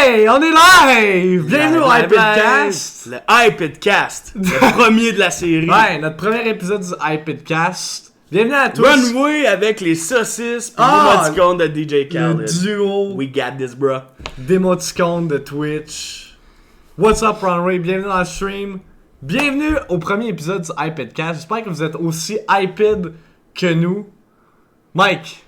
Hey, on est live! Bienvenue au iPadcast! Le iPadcast, le premier de la série. Ouais, notre premier épisode du iPadcast. Bienvenue à tous! Runway avec les saucisses pis l'émoticône de DJ Khaled. Le duo We got this, bro. d'émoticônes de Twitch. What's up, Runway? Bienvenue dans le stream. Bienvenue au premier épisode du iPadcast. J'espère que vous êtes aussi iPad que nous. Mike,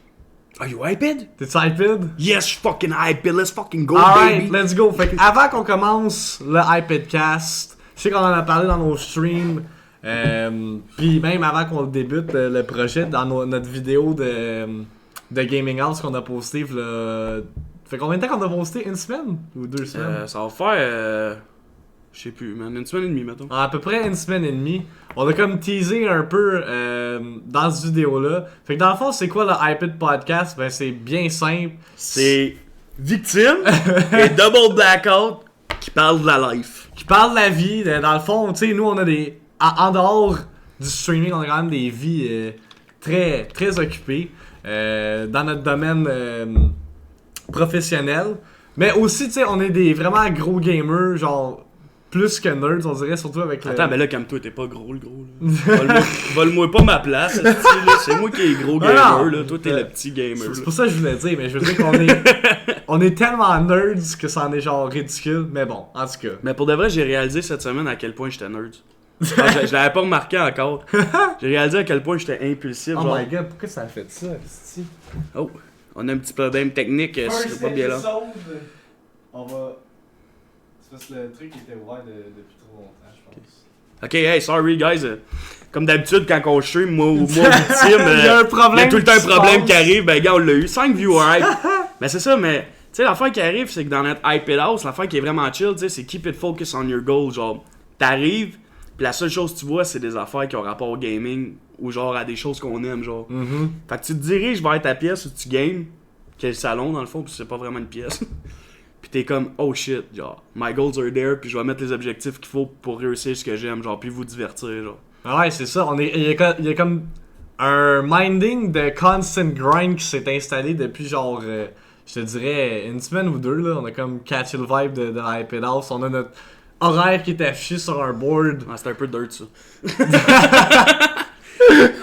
Are you iPad? t'es-tu iPad? Yes, fucking iPad. Let's fucking go, Alright, baby. let's go. Fait que avant qu'on commence le iPadcast, je sais qu'on en a parlé dans nos streams, puis même avant qu'on débute le projet, dans notre vidéo de Gaming House qu'on a posté, fait combien de temps qu'on a posté? Une semaine? Ou 2 semaines? Ça va faire, je sais plus, man, une semaine et demie, mettons. À peu près une semaine et demie. On a comme teasé un peu dans cette vidéo-là. Fait que dans le fond, c'est quoi le iPad Podcast? Ben c'est bien simple. C'est Victime et Double Blackout qui parlent de la life. Qui parle de la vie. Dans le fond, tu sais, nous on a des... En dehors du streaming, on a quand même des vies très, très occupées dans notre domaine professionnel. Mais aussi, tu sais, on est des vraiment gros gamers, genre plus que nerds, on dirait, surtout avec Attends, mais là, comme toi, t'es pas gros, le gros. Là. Vole-moi pas ma place, là. C'est moi qui est gros gamer, là. Toi, t'es le petit gamer. C'est pour ça que je voulais dire, mais je veux dire qu'on est... on est tellement nerds que ça en est genre ridicule. Mais bon, en tout cas. Mais pour de vrai, j'ai réalisé cette semaine à quel point j'étais nerd. Je l'avais pas remarqué encore. J'ai réalisé à quel point j'étais impulsif. Oh genre. my god, pourquoi ça a fait ça, Christy? Oh, on a un petit problème technique, c'est pas bien là. On va... C'est parce que le truc était ouvert depuis trop longtemps, je pense. Ok, hey, sorry guys. Comme d'habitude, quand on stream, moi victime, Il y a un problème. il y a tout le temps un qui se problème passe. qui arrive. Ben, gars, on l'a eu. 5 viewers. Mais c'est ça, mais tu sais, l'affaire qui arrive, c'est que dans notre iPad House, l'affaire qui est vraiment chill, tu sais, c'est keep it focus on your goals. Genre, t'arrives, pis la seule chose que tu vois, c'est des affaires qui ont rapport au gaming ou genre à des choses qu'on aime, genre. Fait que tu te diriges vers ta pièce où tu games, qui est le salon dans le fond, pis c'est pas vraiment une pièce. Pis t'es comme, oh shit, genre, my goals are there, pis je vais mettre les objectifs qu'il faut pour réussir ce que j'aime, genre, puis vous divertir, genre. Ouais, c'est ça. Il y a comme un minding de constant grind qui s'est installé depuis genre, je te dirais, une semaine ou deux. Là. On a comme catché le vibe de l'iPad House. On a notre horaire qui est affiché sur un board. Ah, c'est un peu dirt, ça.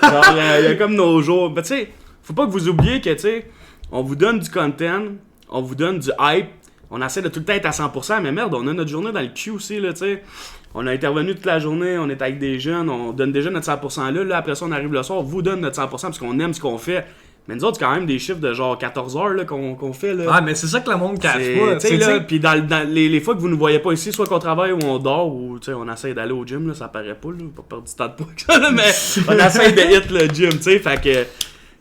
Genre, il y a comme nos jours. Mais tu sais, faut pas que vous oubliez que, tu sais, on vous donne du content, on vous donne du hype, on essaie de tout le temps être à 100%, mais merde, on a notre journée dans le cul aussi, là, tu sais. On a intervenu toute la journée, on est avec des jeunes, on donne déjà notre 100% là, après ça on arrive le soir, on vous donne notre 100% parce qu'on aime ce qu'on fait. Mais nous autres, c'est quand même des chiffres de genre 14 heures là, qu'on fait, là. Ah, mais c'est ça que le monde cache pas. Tu sais, là, pis dans les fois que vous nous voyez pas ici, soit qu'on travaille ou on dort, ou tu sais, on essaie d'aller au gym, là, ça paraît pas, là, pas perdre du temps de poids que ça, là, mais on essaie de hit le gym, tu sais, fait que...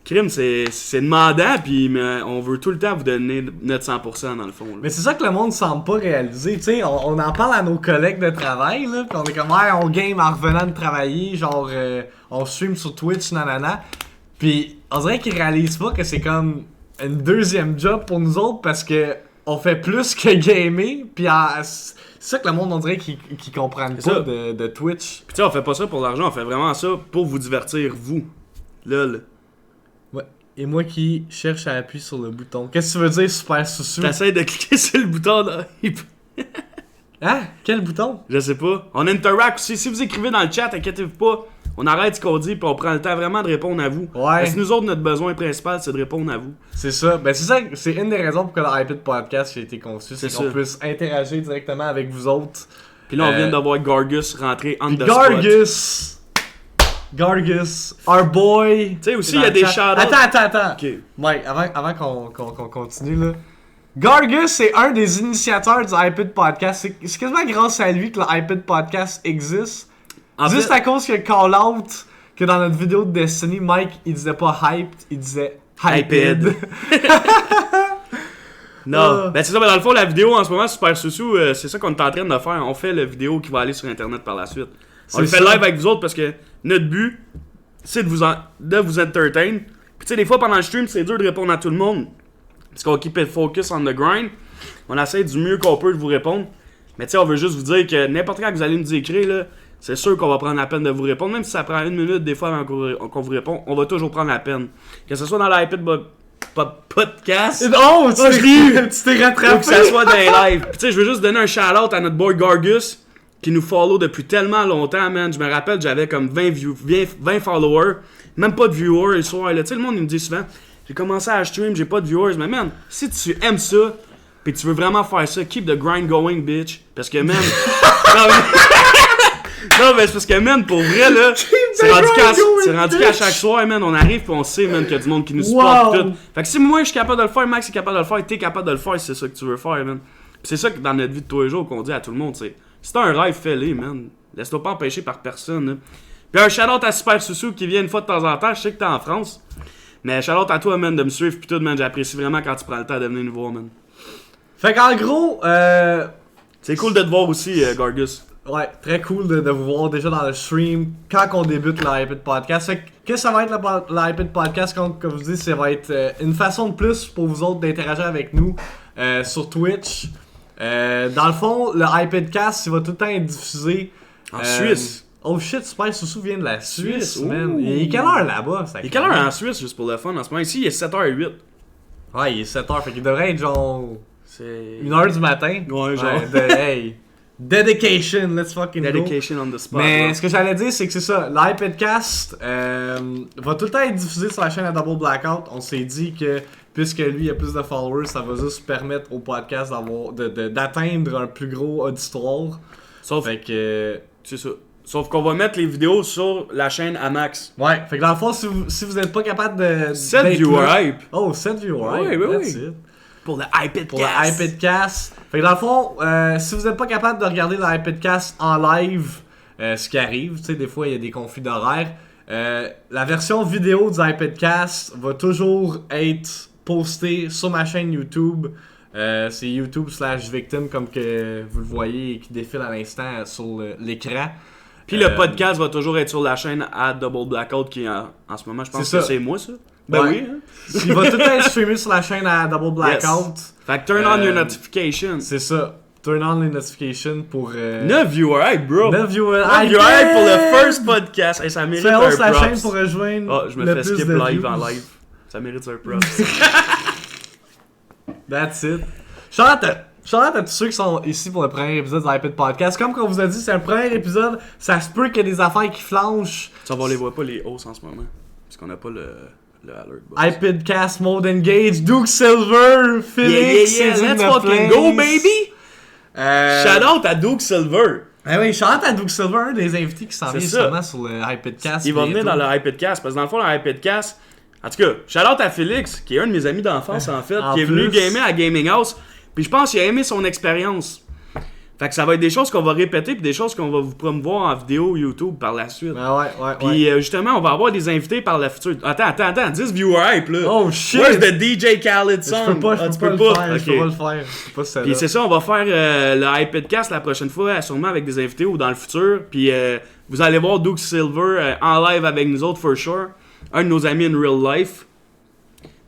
Crime, c'est demandant, puis on veut tout le temps vous donner notre 100% dans le fond. Là. Mais c'est ça que le monde semble pas réaliser. Tu sais, on en parle à nos collègues de travail, là, pis on est comme, ouais, on game en revenant de travailler, genre, on stream sur Twitch, nanana. Puis on dirait qu'ils réalisent pas que c'est comme une deuxième job pour nous autres parce que on fait plus que gamer, puis c'est ça que le monde, on dirait qu'ils comprennent pas de Twitch. Puis tu sais, on fait pas ça pour l'argent, on fait vraiment ça pour vous divertir, vous. Là. Ouais. Et moi qui cherche à appuyer sur le bouton. Qu'est-ce que tu veux dire, super sous-sous? T'essayes de cliquer sur le bouton là. Hein? Quel bouton? Je sais pas. On interact aussi. Si vous écrivez dans le chat, inquiétez-vous pas. On arrête ce qu'on dit puis on prend le temps vraiment de répondre à vous. Ouais. Parce que nous autres, notre besoin principal, c'est de répondre à vous. C'est ça. Ben c'est ça, c'est une des raisons pour que l'iPad Podcast a été conçu. C'est qu'on ça. puisse interagir directement avec vous autres. Puis là, on vient de voir Gargus rentrer on the spot. Gargus, our boy. Tu sais, aussi, il y a des shout-outs. Attends. Ok. Mike, avant qu'on continue là. Gargus, c'est un des initiateurs du iPad Podcast. C'est quasiment grâce à lui que le iPad Podcast existe. Juste à cause qu'il y a call out que dans notre vidéo de Destiny, Mike, il disait pas hyped, il disait iPad. Non, ben c'est ça, mais dans le fond, la vidéo en ce moment, Super Soussou, c'est ça qu'on est en train de faire. On fait la vidéo qui va aller sur Internet par la suite. On le fait live avec vous autres parce que notre but, c'est de vous entertain. Puis tu sais, des fois pendant le stream, c'est dur de répondre à tout le monde. Parce qu'on keep it focus on the grind. On essaie du mieux qu'on peut de vous répondre. Mais tu sais, on veut juste vous dire que n'importe quand que vous allez nous écrire, là, c'est sûr qu'on va prendre la peine de vous répondre. Même si ça prend 1 minute des fois avant qu'on vous répond, on va toujours prendre la peine. Que ce soit dans l'iPad podcast. Oh, tu t'es Faut que rattrapé! ça soit dans les lives. Puis tu sais, je veux juste donner un shout-out à notre boy Gargus, qui nous follow depuis tellement longtemps, man. Je me rappelle, j'avais comme 20 followers, même pas de viewers le soir. Tu sais, le monde, il me dit souvent, j'ai commencé à stream, j'ai pas de viewers. Mais man, si tu aimes ça, pis tu veux vraiment faire ça, keep the grind going, bitch. Parce que, man... non, mais c'est parce que, man, pour vrai, là, c'est rendu qu'à chaque soir, man, on arrive pis on sait, man, qu'il y a du monde qui nous supporte pis tout. Fait que si moi, je suis capable de le faire, Max est capable de le faire, t'es capable de le faire, c'est ça que tu veux faire, man. Pis c'est ça que dans notre vie de tous les jours qu'on dit à tout le monde, c'est si t'as un rêve, fais-le, man. Laisse-toi pas empêcher par personne, là. Pis un shout-out à Super Soussou qui vient une fois de temps en temps, je sais que t'es en France. Mais shout-out à toi, man, de me suivre pis tout, man, j'apprécie vraiment quand tu prends le temps de venir nous voir, man. Fait qu'en gros, c'est cool de te voir aussi, Gargus. ouais, très cool de vous voir déjà dans le stream quand on débute l'iPad Podcast. Fait que qu'est-ce que ça va être l'iPad Podcast, comme vous dites, ça va être une façon de plus pour vous autres d'interagir avec nous sur Twitch. Dans le fond, le iPadcast, il va tout le temps être diffusé En Suisse. Oh shit, Super Soussou vient de la Suisse, Suisse, man. ouh. Il est quelle heure là-bas? Il est quelle heure en Suisse, juste pour le fun, en ce moment? Ici, il est 7h08. Ouais, il est 7h, fait qu'il devrait être genre C'est... 1h du matin. Ouais, genre. Hey, dedication, let's fucking go. Dedication on the spot. Mais là. ce que j'allais dire, c'est que c'est ça. L'iPadcast va tout le temps être diffusé sur la chaîne à Double Blackout. On s'est dit que, puisque lui a plus de followers, ça va juste permettre au podcast d'atteindre un plus gros auditoire. Sauf, Fait que... c'est ça. Sauf qu'on va mettre les vidéos sur la chaîne à max. Ouais, fait que dans le fond, si vous êtes pas capable de... 7 d'être viewers là- hype. Oh, 7 viewers Oui, hype, oui, that's oui. it. Pour le iPadcast. Pour le iPadcast. Fait que dans le fond, si vous n'êtes pas capable de regarder le iPadcast en live, ce qui arrive, tu sais, des fois il y a des conflits d'horaire, la version vidéo du iPadcast va toujours être postée sur ma chaîne YouTube. C'est YouTube/victim comme que vous le voyez et qui défile à l'instant sur l'écran. Puis le podcast va toujours être sur la chaîne à Double Blackout qui est en ce moment, je pense C'est que ça. c'est moi ça. Ben Ouais. oui. Hein? Il va tout être streamé sur la chaîne à Double Blackout. Fait que turn on your notifications. C'est ça. Turn on les notifications pour... 9 viewers hype, bro. 9 viewers 9 viewers hype pour le first podcast. Hey, ça mérite Fais un hausse la chaîne props. pour rejoindre Ah, je me le fais plus skip de live views. en live. Ça mérite un props. That's it. Shout-out à tous ceux qui sont ici pour le premier épisode de l'iPad Podcast. Comme on vous a dit, c'est un premier épisode. Ça se peut qu'il y ait des affaires qui flanchent. Ça va, on les voit pas les hausses en ce moment. Parce qu'on a pas le alert box. iPadcast Mode Engage, Duke Silver, Felix, Yeah, is in let's the fucking place. go, baby! Shout out à Duke Silver. Ah oui, shout-out à Duke Silver, un des invités qui s'en C'est vient ça. sûrement sur le iPadcast. Il va venir bientôt. dans le iPadcast. Parce que dans le fond, le iPadcast. En tout cas, shout out à Félix, qui est un de mes amis d'enfance en fait, En qui est venu plus. gamer à Gaming House. Puis je pense qu'il a aimé son expérience. Fait que ça va être des choses qu'on va répéter, puis des choses qu'on va vous promouvoir en vidéo YouTube par la suite. Ouais. Puis justement, on va avoir des invités par la future. Attends, 10 viewers hype là. Oh shit! Where's the DJ Khaled Je song? peux pas, Ah, je tu peux peux pas le faire, je peux Ok. pas le faire. C'est pas celle-là. Puis c'est ça, on va faire le iPadcast la prochaine fois, sûrement avec des invités ou dans le futur. Puis vous allez voir Duke Silver en live avec nous autres, for sure. Un de nos amis in real life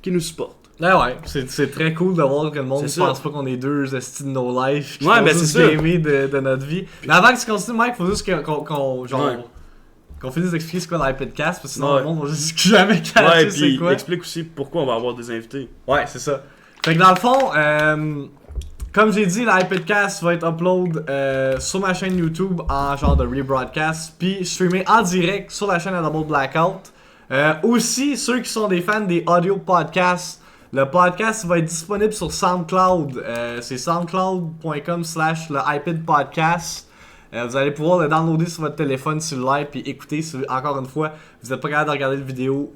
qui nous supporte. Ouais, c'est très cool de voir que le monde ne C'est ça. pense pas qu'on est deux estis de no life qui Ouais, font ben, juste c'est ça. gamer de notre vie. Mais avant que tu continues, Mike, faut juste qu'on Ouais. qu'on finisse d'expliquer c'est quoi l'iPadcast, parce que sinon Ouais. le monde va juste jamais Ouais, catcher c'est puis quoi. explique aussi pourquoi on va avoir des invités. Ouais, c'est ça. Fait que dans le fond, comme j'ai dit, l'iPadcast va être upload sur ma chaîne YouTube en genre de rebroadcast, puis streamé en direct sur la chaîne à Double Blackout. Aussi, ceux qui sont des fans des audio podcasts, le podcast va être disponible sur SoundCloud. C'est soundcloud.com/le iPad Podcast. Vous allez pouvoir le downloader sur votre téléphone cellulaire puis écouter. Si, encore une fois, vous n'êtes pas capable de regarder la vidéo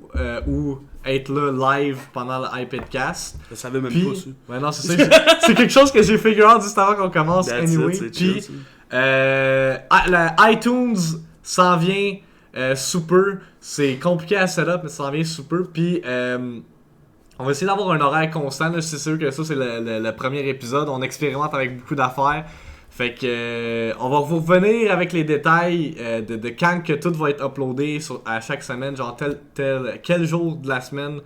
ou être là live pendant le iPadcast. Je savais même Puis, pas ça. ouais, non, c'est ça. C'est quelque chose que j'ai figure out juste avant qu'on commence. That's Anyway. it, c'est chill, Puis, ça. le iTunes s'en vient sous peu. C'est compliqué à setup, mais ça s'en vient sous peu. Puis, on va essayer d'avoir un horaire constant. Là. C'est sûr que ça, c'est le premier épisode. On expérimente avec beaucoup d'affaires. Fait que on va vous revenir avec les détails de quand que tout va être uploadé à chaque semaine, genre quel jour de la semaine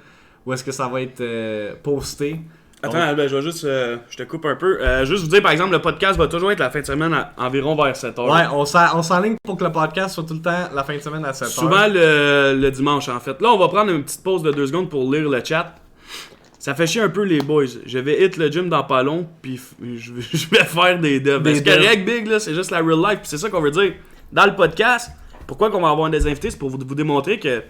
où est-ce que ça va être posté. Attends, ben, je vais juste. Je te coupe un peu. Juste vous dire, par exemple, le podcast va toujours être la fin de semaine environ vers 7h. Ouais, on s'enligne pour que le podcast soit tout le temps la fin de semaine à 7h. Souvent le dimanche, en fait. Là, on va prendre une petite pause de 2 secondes pour lire le chat. Ça fait chier un peu les boys. Je vais hit le gym dans pas long, puis je vais faire des dubs. C'est correct, Big, là, c'est juste la real life, puis c'est ça qu'on veut dire. Dans le podcast, pourquoi qu'on va avoir des invités, c'est pour vous démontrer que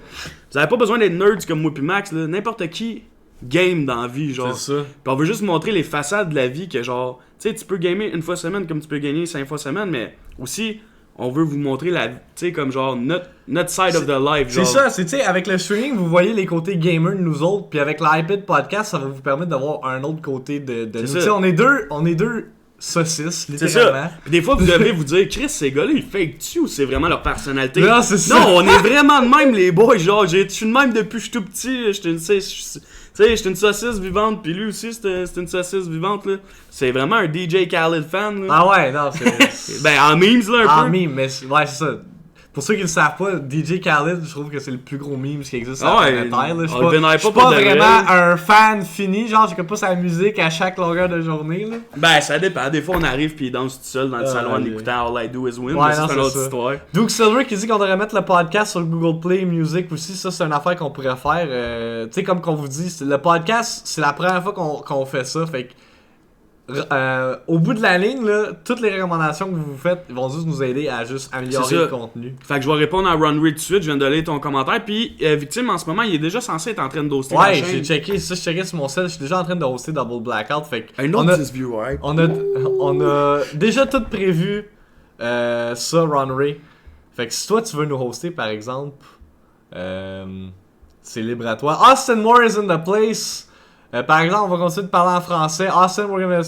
vous avez pas besoin d'être nerds comme moi puis Max, là. N'importe qui game dans la vie, genre. C'est ça. Puis on veut juste montrer les façades de la vie, que genre, tu sais, tu peux gamer une fois semaine comme tu peux gagner 5 fois semaine, mais aussi... On veut vous montrer la, tu sais, comme genre notre side of the life. C'est genre. ça, c'est, tu sais, avec le streaming, vous voyez les côtés gamers de nous autres, puis avec l'iPad podcast, ça va vous permettre d'avoir un autre côté de nous. Tu sais, on est deux saucisses, littéralement. C'est ça. Puis des fois, vous devrez vous dire, Chris, ces gars-là, ils fake-tu ou c'est vraiment leur personnalité? Non, c'est ça. Non, on est vraiment de même, les boys. Genre, je suis de même depuis que je suis tout petit. J'étais une saucisse vivante, puis lui aussi, c'était une saucisse vivante, là. C'est vraiment un DJ Khaled fan, là. Ah ouais, non, c'est... Ben, en memes, là, un peu. En meme, mais ouais, c'est ça. Pour ceux qui le savent pas, DJ Khaled, je trouve que c'est le plus gros meme qui existe sur la planète Terre. Je suis pas vraiment un fan fini, genre j'écoute pas sa musique à chaque longueur de journée. Là. Ben ça dépend, des fois on arrive puis il danse tout seul dans le salon en écoutant All I Do Is Win, ouais, mais c'est une autre histoire. Duke Silver qui dit qu'on devrait mettre le podcast sur Google Play Music aussi, ça c'est une affaire qu'on pourrait faire. Tu sais, comme qu'on vous dit, le podcast, c'est la première fois qu'on fait ça, fait que au bout de la ligne, là, toutes les recommandations que vous faites vont juste nous aider à juste améliorer le contenu. Fait que je vais répondre à Runway tout de suite, je viens de lire ton commentaire. Puis Victime en ce moment, il est déjà censé être en train de hoster la chaîne. Ouais, j'ai checké sur mon sel, je suis déjà en train de hoster Double Blackout. Fait que un autre 10 views, right? On a déjà tout prévu ça, Runway. Fait que si toi tu veux nous hoster par exemple, c'est libre à toi. Austin Moore is in the place. Par exemple, on va continuer de parler en français. Austin, we're gonna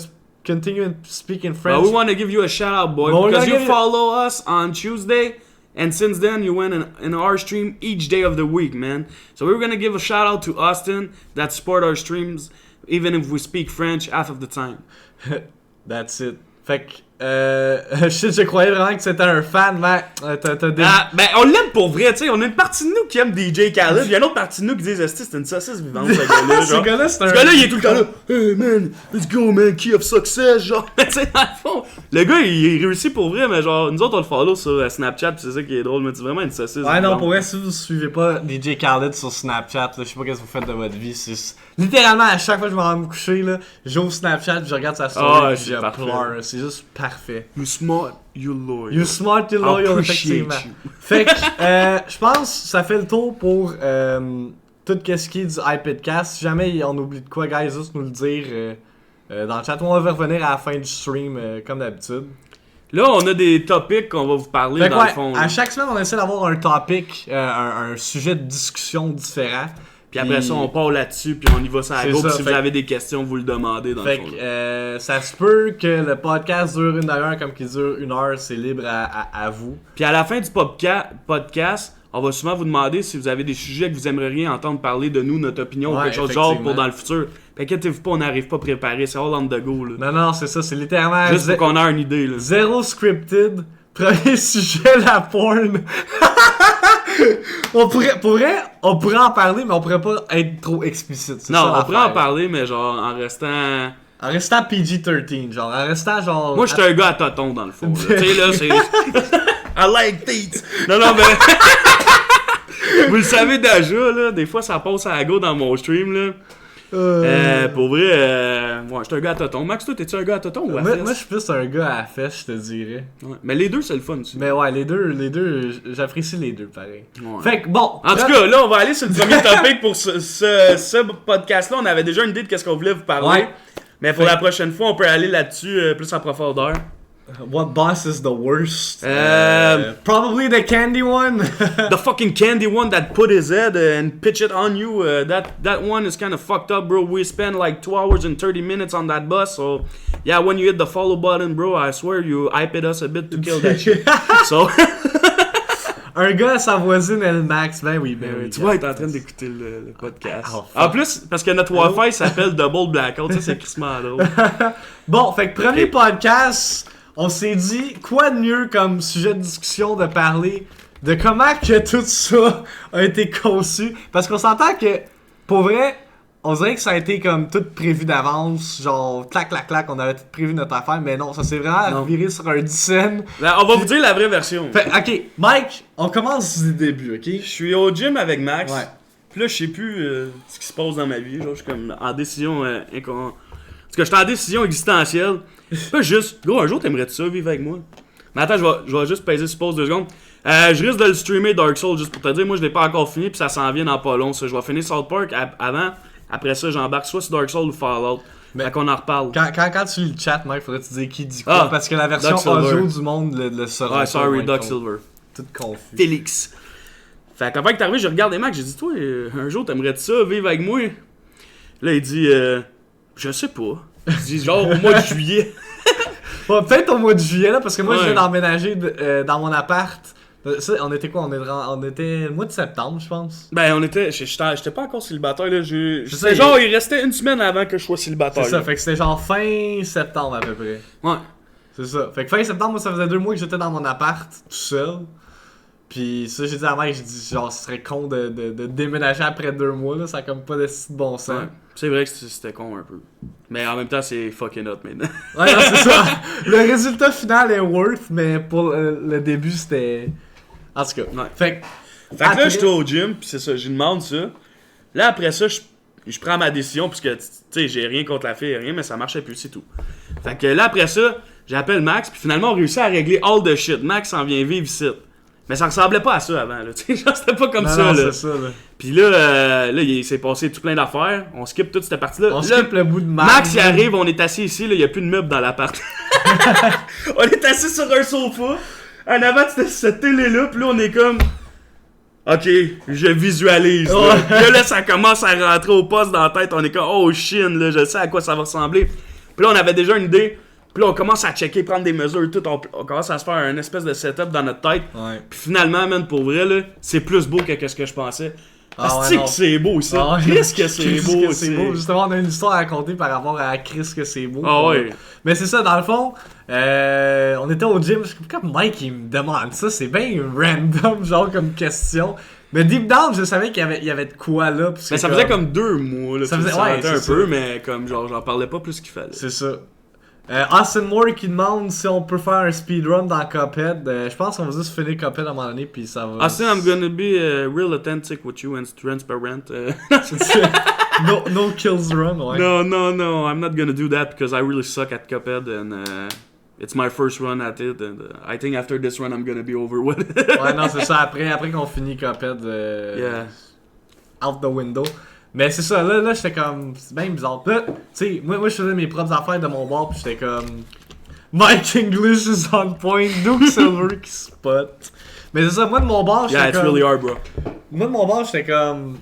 continue to speak in French. We want to give you a shout out, boy, because you follow us on Tuesday, and since then you went in our stream each day of the week, man. So we're gonna give a shout out to Austin that support our streams, even if we speak French half of the time. That's it. Fait que je croyais vraiment que c'était un fan, mais ben on l'aime pour vrai, tu sais. On a une partie de nous qui aime DJ Khaled, il y a une autre partie de nous qui dit c'est une saucisse vivante, ce gars-là. Ce gars-là, c'est un... Ce gars-là, il est tout le temps là. Hey man, let's go man, key of success, genre. Tu sais, dans le fond, le gars, il réussit pour vrai, mais genre, nous autres, on le follow sur Snapchat, c'est ça qui est drôle, mais c'est vraiment une saucisse. Ouais, non, pour vrai, si vous suivez pas DJ Khaled sur Snapchat, là, je sais pas qu'est-ce que vous faites de votre vie, c'est... Littéralement, à chaque fois que je vais me coucher, là, j'ouvre Snapchat, je regarde sa story, puis je pleure. C'est juste parfait. You smart, you loyal. You smart, you loyal, effectivement. Fait que, je pense que ça fait le tour pour tout ce qui est du iPadcast. Si jamais on oublie de quoi, guys, juste nous le dire dans le chat. On va revenir à la fin du stream, comme d'habitude. Là, on a des topics qu'on va vous parler dans le fond. À chaque semaine, on essaie d'avoir un topic, un sujet de discussion différent. Puis après ça, on part là-dessus, puis on y va sur la go. Puis si vous avez des questions, vous le demandez dans le fond. Ça se peut que le podcast dure une heure comme qu'il dure une heure, c'est libre à vous. Puis à la fin du podcast, on va souvent vous demander si vous avez des sujets que vous aimeriez entendre parler de nous, notre opinion, ou quelque chose de genre pour dans le futur. Inquiétez-vous pas, on n'arrive pas préparé, c'est all on the go. Là. Non, c'est ça, c'est littéralement... Juste pour qu'on ait une idée. Là. Zéro scripted, premier sujet, la porn. On pourrait en parler, mais on pourrait pas être trop explicite. Non, on pourrait en parler, mais genre en restant... En restant PG-13, genre. En restant genre... Moi, j'étais un gars à tonton, dans le fond. Tu sais, là, c'est... I like teeth! Non, mais... Vous le savez déjà, là. Des fois, ça passe à la go dans mon stream, là. Pour vrai, ouais, j'étais un gars à tonton. Max, toi, t'es-tu un gars à tonton ou à fesse? Moi, je suis plus un gars à fesse, je te dirais. Ouais. Mais les deux, c'est le fun aussi. Mais ouais, les deux, j'apprécie les deux, pareil. Ouais. Fait que bon. En tout cas, là, on va aller sur le premier topic pour ce podcast-là. On avait déjà une idée de qu'est-ce qu'on voulait vous parler. Ouais. Mais pour la prochaine fois, on peut aller là-dessus plus en profondeur. What boss is the worst? Probably the candy one. The fucking candy one that put his head and pitch it on you. That one is kind of fucked up, bro. We spent like 2 hours and 30 minutes on that bus. So, yeah, when you hit the follow button, bro, I swear you hyped us a bit to kill that shit. So... Un gars à sa voisine, elle Max, ben oui. Tu vois, il est en train d'écouter le podcast. En plus, parce que notre Wi-Fi s'appelle Double Blackout, ça c'est crissement drôle. Bon, fait que premier podcast, on s'est dit, quoi de mieux comme sujet de discussion de parler de comment que tout ça a été conçu. Parce qu'on s'entend que, pour vrai, on dirait que ça a été comme tout prévu d'avance, genre clac, on avait tout prévu notre affaire, mais non, ça s'est vraiment viré sur un dixaine. Ben, on va vous dire la vraie version. Fait, ok, Mike, on commence du début, ok? Je suis au gym avec Max. Ouais. Puis là, je sais plus ce qui se passe dans ma vie. Genre, je suis comme en décision Parce que j'étais en décision existentielle. Pas juste, gros, un jour, t'aimerais-tu ça vivre avec moi? Mais attends, je vais juste peser sur pause 2 secondes. Je risque de le streamer Dark Souls juste pour te dire. Moi, je l'ai pas encore fini, puis ça s'en vient dans pas long. Ça. Je vais finir South Park avant. Après ça, j'embarque soit sur Dark Souls ou Fallout. Mais fait qu'on en reparle. Quand tu lis le chat, Mike, faudrait te dire qui dit quoi. Parce que la version audio du monde le saura. Ouais, sorry, Doc Silver. Tout confus. Félix. Fait qu'avant que t'arrives, je regarde les mecs, j'ai dit, toi, un jour, t'aimerais-tu ça, vivre avec moi? Là, il dit, je sais pas. Il dit, genre, au mois de juillet. Ouais, peut-être au mois de juillet, là, parce que moi, je viens d'emménager dans mon appart. Ça, on était quoi? On était le mois de septembre, je pense. Ben, j'étais pas encore célibataire, là. C'était genre, il restait une semaine avant que je sois célibataire. C'est ça, fait que c'était genre fin septembre à peu près. Ouais. C'est ça. Fait que fin septembre, moi, ça faisait 2 mois que j'étais dans mon appart, tout seul. Puis ça, j'ai dit à mec, j'ai dit genre, ce serait con de déménager après 2 mois, là, ça a comme pas de bon sens. Ouais. C'est vrai que c'était con un peu. Mais en même temps, c'est fucking hot maintenant. Ouais, non, c'est ça. Le résultat final est worth, mais pour le début, c'était. En tout cas. Ouais. Fait que là, j'étais au gym, pis c'est ça, je lui demande ça. Là, après ça, je prends ma décision, parce que, tu sais, j'ai rien contre la fille, rien, mais ça marchait plus, c'est tout. Fait que là, après ça, j'appelle Max, puis finalement, on réussit à régler all the shit. Max s'en vient vivre ici. Mais ça ressemblait pas à ça avant, là. Tu sais, genre, c'était pas comme ça, là. C'est ça, là. Puis là, il s'est passé tout plein d'affaires. On skip toute cette partie-là. On là, skip le bout de Max, il arrive, on est assis ici, là, il y a plus de meubles dans l'appart. On est assis sur un sofa. En avant, c'était cette télé-là, puis là, on est comme... Ok, je visualise. Là, ça commence à rentrer au poste dans la tête. On est comme, oh shit, là, je sais à quoi ça va ressembler. Puis là, on avait déjà une idée. Puis là, on commence à checker, prendre des mesures, tout. On commence à se faire un espèce de setup dans notre tête. Ouais. Puis finalement, man, pour vrai, là, c'est plus beau que ce que je pensais. Parce ouais, que c'est beau, ça. Ah, ouais. Qu'est-ce que c'est beau, c'est beau. Justement, on a une histoire à raconter par rapport à Chris que c'est beau. Ah ouais. Mais c'est ça, dans le fond, on était au gym. Pourquoi Mike, il me demande ça? C'est bien random, genre, comme question. Mais deep down, je savais qu'il y avait de quoi, là. Parce que ça faisait comme 2 mois, là. Ça faisait un peu, mais comme, genre, j'en parlais pas plus qu'il fallait. C'est ça. Austin Moore qui demande si on peut faire un speedrun dans Cuphead. Je pense qu'on va juste finir Cuphead à un moment donné, puis ça va. Austin, I'm gonna be real authentic with you and transparent. no kills run, ouais. No, I'm not gonna do that because I really suck at Cuphead and it's my first run at it and I think after this run I'm gonna be over with it. Ouais, non, c'est ça. Après qu'on finit Cuphead, yeah. Out the window. Mais c'est ça, là j'étais comme. C'est bien bizarre. Là, tu sais, moi je faisais mes propres affaires de mon bord, pis j'étais comme. Mike English is on point, Duke Silver qui spot. Mais c'est ça, moi de mon bord, j'étais yeah, comme. it's really hard, bro. Moi de mon bord, j'étais comme.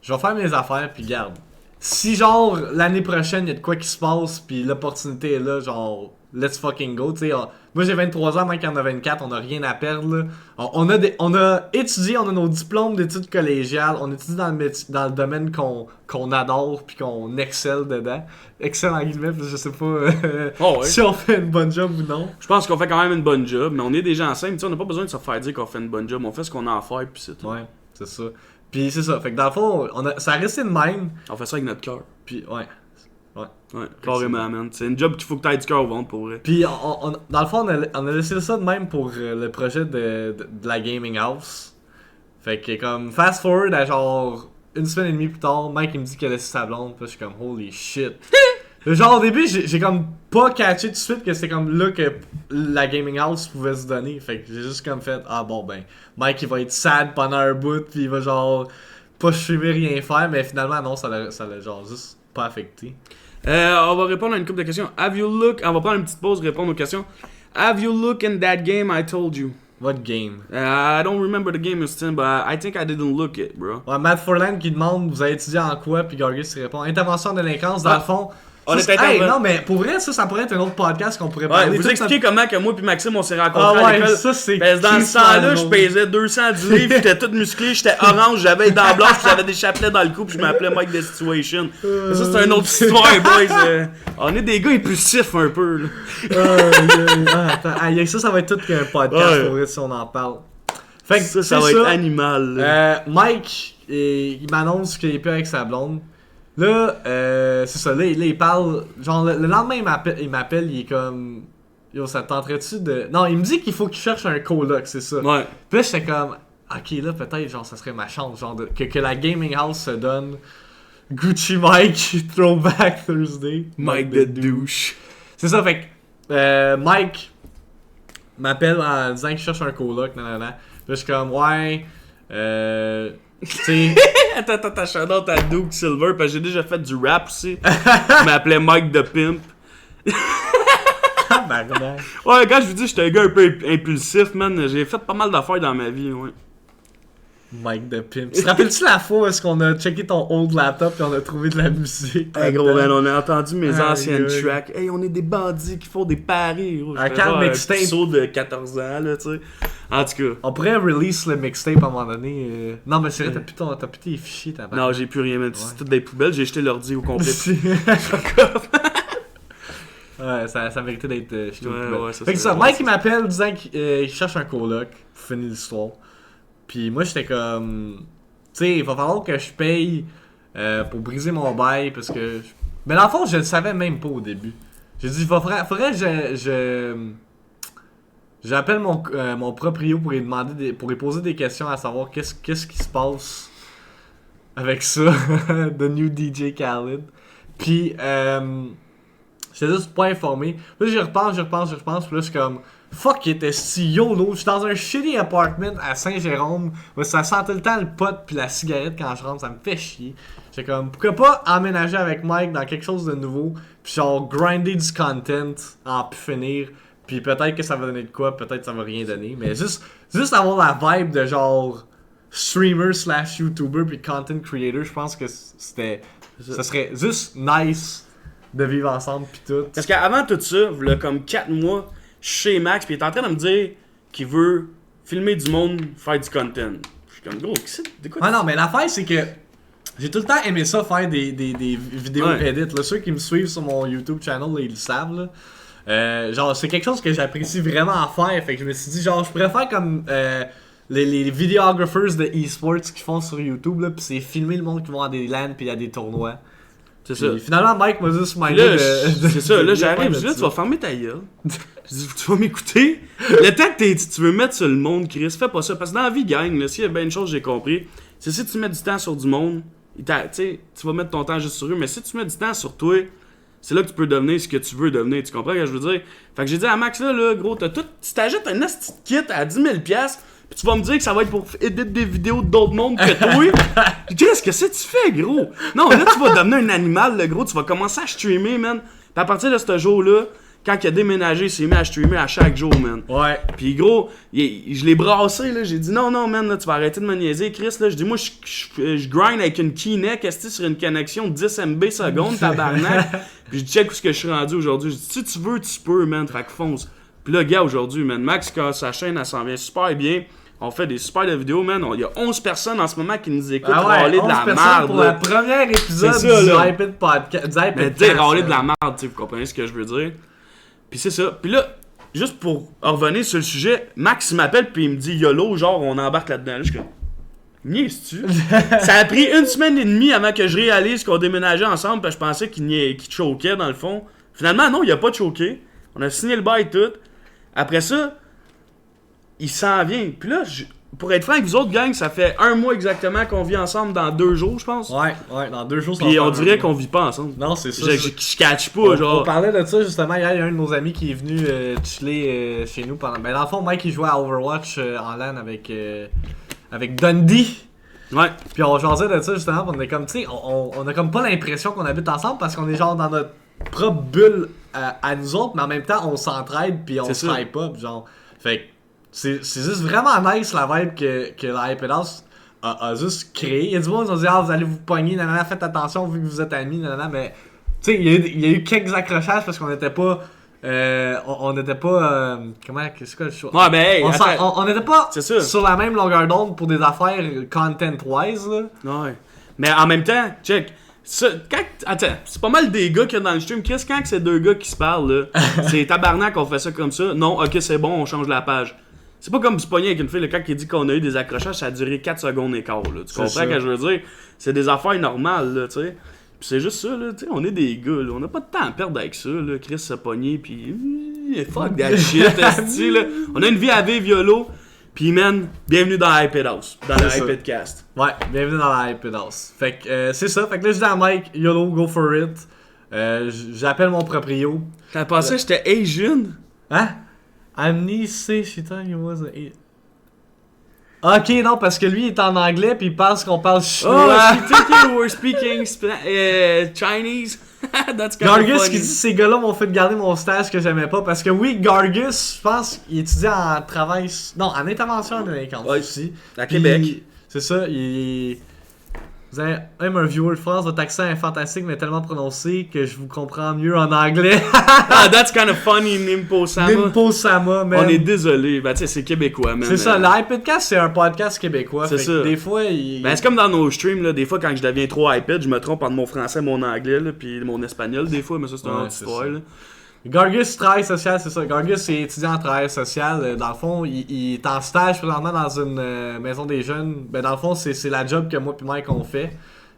Je vais faire mes affaires, pis garde. Si genre l'année prochaine y'a de quoi qui se passe, pis l'opportunité est là, genre. Let's fucking go, tu sais. Moi j'ai 23 ans, Mike en a 24, on a rien à perdre là. On a étudié, on a nos diplômes d'études collégiales, on étudie dans le domaine qu'on adore puis qu'on excelle dedans. Excelle en guillemets, je sais pas si on fait une bonne job ou non. Je pense qu'on fait quand même une bonne job, mais on est des gens simples, tu sais, on n'a pas besoin de se faire dire qu'on fait une bonne job, on fait ce qu'on a à faire puis c'est tout. Ouais, c'est ça. Puis c'est ça, fait que dans le fond, ça a resté de même. On fait ça avec notre cœur. Puis ouais. Ouais, carrément, man. C'est une job qu'il faut que t'aies du cœur au ventre pour vrai. Puis dans le fond, on a laissé ça de même pour le projet de la Gaming House. Fait que comme fast forward à genre une semaine et demie plus tard, Mike il me dit qu'il a laissé sa blonde. Puis je suis comme holy shit. Genre au début, j'ai comme pas catché tout de suite que c'était comme là que la Gaming House pouvait se donner. Fait que j'ai juste comme fait ah bon ben Mike il va être sad pendant un bout puis il va genre pas suivre rien faire, mais finalement non, ça l'a genre juste pas affecté. On va répondre à une couple de questions. On va prendre une petite pause, répondre aux questions. Have you looked in that game I told you? What game? I don't remember the game, Justin, but I think I didn't look it, bro. Ouais, Matt Forland qui demande vous avez étudié en quoi, puis Gargus répond intervention en délinquance. Dans le fond, on est intervenant. Non, mais pour vrai, ça pourrait être un autre podcast qu'on pourrait parler. Ouais, vous expliquez comment que moi puis Maxime on s'est rencontrés à l'école. Ça c'est. Dans ce temps-là, je pesais 210 livres, j'étais tout musclé, j'étais orange, j'avais les dents blanches, j'avais des chapelets dans le cou, puis je m'appelais Mike The Situation. Ça c'est une autre histoire, boys. On est des gars impulsifs un peu. Attends, ça va être tout qu'un podcast pour vrai si on en parle. Fait que ça va être animal. Mike, il m'annonce qu'il est plus avec sa blonde. Là, c'est ça, là il parle, genre le lendemain il m'appelle, il est comme, yo ça te tenterait-tu de... Non, il me dit qu'il faut qu'il cherche un coloc, c'est ça. Ouais. Puis là j'étais comme, ok, là, peut-être, genre, ça serait ma chance, genre, que la gaming house se donne Gucci Mike, Throwback Thursday. Mike the douche. C'est ça, fait que Mike m'appelle en disant qu'il cherche un coloc, nanana. Puis là, je suis comme, ouais, tu sais. Attends, shout-out à Duke Silver, parce que j'ai déjà fait du rap aussi. Je m'appelais Mike the Pimp. Ouais, quand je vous dis, j'étais un gars un peu impulsif, man. J'ai fait pas mal d'affaires dans ma vie, ouais. Mike the Pimp. Tu te rappelles-tu la fois où est-ce qu'on a checké ton old laptop et on a trouvé de la musique? Hey gros, man, on a entendu mes anciennes tracks. Hey, on est des bandits qui font des paris, gros. Un calme mixtape. Un saut de 14 ans, là, tu sais. En tout cas. On pourrait release le mixtape à un moment donné. Non, mais c'est vrai, t'as plus tes fichiers, t'as pas. Non, j'ai plus rien, man. C'est toutes des poubelles. J'ai jeté l'ordi au complet. Ouais, ça méritait d'être jeté au poubelle. Ouais, fait que ça, Mike il m'appelle disant qu'il cherche un coloc pour finir l'histoire. Puis moi j'étais comme, tu sais, il va falloir que je paye pour briser mon bail parce que. Mais dans le fond, je le savais même pas au début. J'ai dit, faudrait que j'appelle mon proprio pour lui demander pour lui poser des questions à savoir qu'est-ce qui se passe avec ça, The New DJ Khaled. Puis j'étais juste pas informé. Là j'y repense, puis là je suis comme fuck it, esti YOLO, je suis dans un shitty apartment à Saint-Jérôme, où ça sent tout le temps le pot puis la cigarette quand je rentre, ça me fait chier. J'étais comme, pourquoi pas emménager avec Mike dans quelque chose de nouveau, puis genre grinder du content en pu finir, puis peut-être que ça va donner de quoi, peut-être que ça va rien donner, mais juste avoir la vibe de genre streamer / YouTuber puis content creator, je pense que ça serait juste nice de vivre ensemble pis tout. Parce qu'avant tout ça, il y a comme 4 mois, je suis chez Max, pis il est en train de me dire qu'il veut filmer du monde, faire du content. Je suis comme, gros, de quoi? Ah non, mais l'affaire, c'est que j'ai tout le temps aimé ça, faire des vidéos edit. Là. Ceux qui me suivent sur mon YouTube channel, là, ils le savent. Là. Genre, c'est quelque chose que j'apprécie vraiment à faire. Fait que je me suis dit, genre, je pourrais faire comme les videographers de e-sports qui font sur YouTube, là, pis c'est filmer le monde qui vont à des LAN pis à des tournois. C'est ça. Finalement, Mike m'a juste mindé c'est ça, là, j'arrive, je dis là, tu vas fermer ta gueule. Je dis, tu vas m'écouter. Le temps que tu veux mettre sur le monde, Chris, fais pas ça. Parce que dans la vie, gang, là, s'il y a bien une chose que j'ai compris, c'est si tu mets du temps sur du monde, tu vas mettre ton temps juste sur eux, mais si tu mets du temps sur toi, c'est là que tu peux devenir ce que tu veux devenir. Tu comprends ce que je veux dire? Fait que j'ai dit à Max, là, gros, tu t'achètes un asti kit à 10 000$, pis tu vas me dire que ça va être pour éditer des vidéos d'autres mondes que toi. Qu'est-ce que tu fais, gros? Non, là, tu vas devenir un animal, le gros. Tu vas commencer à streamer, man. Pis à partir de ce jour-là, quand il a déménagé, il s'est mis à streamer à chaque jour, man. Ouais. Pis gros, je l'ai brassé, là. J'ai dit, non, man, là, tu vas arrêter de me niaiser, Chris, là. Je dis, moi, je grind avec une Kinect, sur une connexion de 10 MB seconde, tabarnak. Pis je check où ce que je suis rendu aujourd'hui. Je dis, si tu veux, tu peux, man. Fait que fonce. Pis là, gars, aujourd'hui, man, Max, quand sa chaîne, elle s'en vient super bien. On fait des super de vidéos, man. Il y a 11 personnes en ce moment qui nous écoutent râler de la merde. Pour le premier épisode ça, du iPad Podcast. Mais dire râler de la merde, tu comprenez ce que je veux dire. Puis c'est ça. Puis là, juste pour revenir sur le sujet, Max m'appelle puis il me dit YOLO, genre on embarque là-dedans. Là, je suis comme, niaises-tu? Ça a pris 1 semaine et demie avant que je réalise qu'on déménageait ensemble, parce que je pensais qu'il choquait dans le fond. Finalement, non, il a pas choqué. On a signé le bail tout. Après ça, il s'en vient. Puis là, pour être franc avec vous autres, gang, ça fait 1 mois exactement qu'on vit ensemble dans 2 jours, je pense. Ouais, dans 2 jours. Puis on dirait qu'on vit pas ensemble. Non, c'est ça. Je catch pas, genre. On parlait de ça justement. Hier, il y a un de nos amis qui est venu chiller chez nous pendant. Ben, dans le fond, Mike, il jouait à Overwatch en LAN avec Dundee. Ouais. Puis on jasait de ça justement. On est comme, tu sais, on a comme pas l'impression qu'on habite ensemble parce qu'on est genre dans notre propre bulle à nous autres, mais en même temps, on s'entraide puis on se hype up, genre. Fait que c'est juste vraiment nice la vibe que la Hype House a juste créé. Il y a du monde qui ont dit, vous allez vous pogner, nanana, faites attention vu que vous êtes amis, nanana, mais tu sais, il y a eu quelques accrochages parce qu'on n'était pas. On n'était pas. Comment, c'est quoi le choix? Ouais, ben, hey, on n'était pas sur la même longueur d'onde pour des affaires content-wise, là. Ouais. Mais en même temps, check. Attends, c'est pas mal des gars qu'il y a dans le stream. Qu'est-ce quand que c'est 2 gars qui se parlent, là? C'est tabarnak, on fait ça comme ça. Non, ok, c'est bon, on change la page. C'est pas comme se pogner avec une fille, là, quand il dit qu'on a eu des accrochages, ça a duré 4 secondes et quart, là. Tu comprends ce que je veux dire? C'est des affaires normales, là, tu sais. Pis c'est juste ça, là, tu sais, on est des gars, là. On a pas de temps à perdre avec ça, là. Chris se pogner, pis fuck that shit, esti, là. On a une vie à vivre, YOLO. Puis man, bienvenue dans iPad House, dans le iPad Cast. Ouais, bienvenue dans la iPad House. Fait que c'est ça, fait que là je dis à Mike, YOLO, go for it. J'appelle mon proprio. T'as pensé que j'étais Asian? Hein? Amnesia, she thought he was Ok, non, parce que lui il est en anglais puis il pense qu'on parle chinois. Oh, she think you were speaking Chinese. That's kind of Gargus funny. qui dit ces gars-là m'ont fait garder mon stage que j'aimais pas parce que oui, Gargus, je pense, il étudie en travail. Non, en intervention en délinquance aussi. À Puis, Québec. C'est ça, vous avez même un viewer de France, votre accent est fantastique mais tellement prononcé que je vous comprends mieux en anglais. Ah, that's kind of funny, Nimpo Sama. Nimpo Sama, man. On est désolé, ben tu sais, c'est québécois, man. C'est ça, l'iPadcast c'est un podcast québécois. C'est fait ça. que des fois, Ben c'est comme dans nos streams, là, des fois quand je deviens trop iPad, je me trompe entre mon français, mon anglais, là, puis mon espagnol des fois, mais ça c'est une autre histoire, là. Gargus, travail social, c'est ça. Gargus est étudiant en travail social. Dans le fond, il est en stage présentement dans une maison des jeunes. Ben, dans le fond, c'est la job que moi et Mike on fait.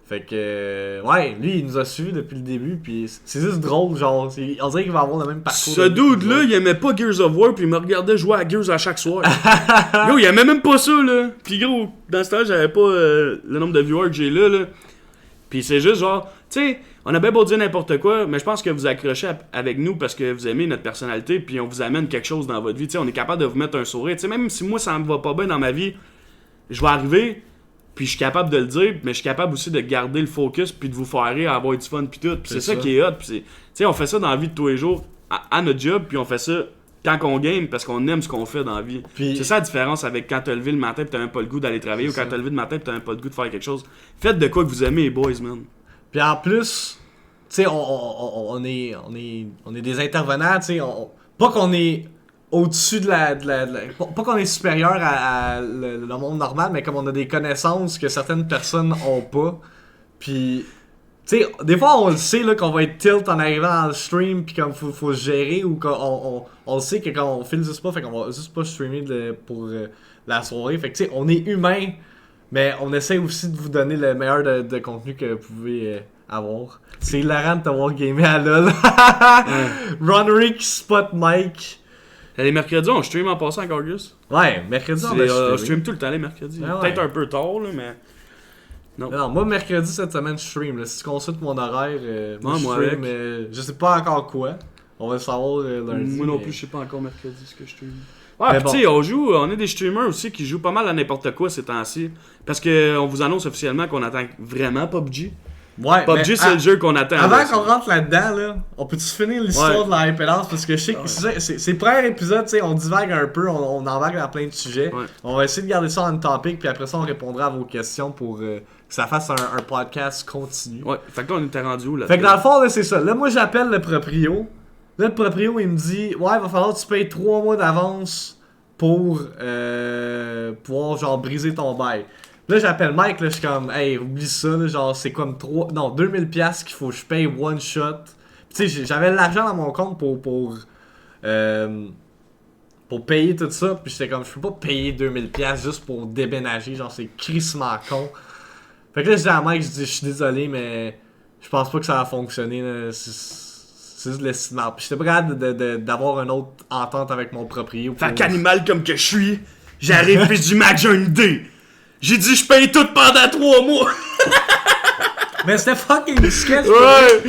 Fait que, ouais, lui, il nous a suivis depuis le début. Puis c'est juste drôle, genre. On dirait qu'il va avoir le même parcours. Ce dude-là, il aimait pas Gears of War, puis il me regardait jouer à Gears à chaque soir. Gros, il aimait même pas ça, là. Puis gros, dans ce temps, j'avais pas le nombre de viewers que j'ai là. Puis c'est juste genre, tu sais, on a bien beau dire n'importe quoi, mais je pense que vous accrochez avec nous parce que vous aimez notre personnalité, puis on vous amène quelque chose dans votre vie. Tu sais, on est capable de vous mettre un sourire. Tu sais, même si moi ça me va pas bien dans ma vie, je vais arriver, puis je suis capable de le dire, mais je suis capable aussi de garder le focus, puis de vous faire rire, avoir du fun, puis tout. Puis c'est ça qui est hot. Puis tu sais, on fait ça dans la vie de tous les jours, à notre job, puis on fait ça quand on game parce qu'on aime ce qu'on fait dans la vie. Puis c'est ça la différence avec quand t'as levé le matin pis t'as même pas le goût d'aller travailler ou quand t'as levé le matin pis t'as même pas le goût de faire quelque chose. Faites de quoi que vous aimez les boys, man. Puis en plus, tu sais, on est des intervenants, tu sais, pas qu'on est au-dessus de la pas qu'on est supérieur à le monde normal, mais comme on a des connaissances que certaines personnes ont pas. Puis tu sais, des fois on le sait là qu'on va être tilt en arrivant dans le stream puis comme faut se gérer ou qu'on le sait que quand on file juste pas, fait qu'on va juste pas streamer pour la soirée. Fait que tu sais, on est humain, mais on essaie aussi de vous donner le meilleur de contenu que vous pouvez avoir. C'est hilarant de t'avoir gamé à LoL. Ronry qui spot Mike. Les mercredis, on stream en passant à Gargus. Ouais, mercredi on stream tout le temps les mercredis. Ah ouais. Peut-être un peu tard, là, mais... Non, moi mercredi cette semaine je stream. Là. Si tu consultes mon horaire, moi je moi stream, je sais pas encore quoi. On va le savoir lundi. Moi non mais... plus, je sais pas encore mercredi ce que je stream. Ouais, pis bon. tu sais, on est des streamers aussi qui jouent pas mal à n'importe quoi ces temps-ci. Parce que on vous annonce officiellement qu'on attend vraiment PUBG. Ouais, PUBG, c'est le jeu qu'on attend. Avant là, qu'on rentre là-dedans, là, on peut-tu finir l'histoire de la iPadance? Parce que je sais que c'est le premier épisode, tu sais, on divague un peu, on embarque dans plein de sujets. Ouais. On va essayer de garder ça en topic, puis après ça, on répondra à vos questions pour que ça fasse un podcast continu. Ouais, fait que là, on était rendu où là? Fait que dans le fond, là, c'est ça. Là, moi, j'appelle le proprio. Là, le proprio, il me dit, ouais, il va falloir que tu payes 3 mois d'avance pour pouvoir, genre, briser ton bail. Là, j'appelle Mike, là, je suis comme, hey, oublie ça, là, genre, c'est comme 2000$ qu'il faut que je paye one shot. Tu sais, j'avais l'argent dans mon compte pour payer tout ça, puis j'étais comme, je peux pas payer 2000$ juste pour déménager, genre, c'est crissement con. Fait que là, je dis à Mike, je dis, je suis désolé, mais je pense pas que ça va fonctionner, là. C'est juste l'estimable. Puis j'étais prêt d'avoir une autre entente avec mon proprio. Fait qu'animal comme que je suis, j'arrive pis je dis, Mac, j'ai une idée. J'ai dit je paye tout pendant 3 mois. Mais c'était fucking sketch. Ouais.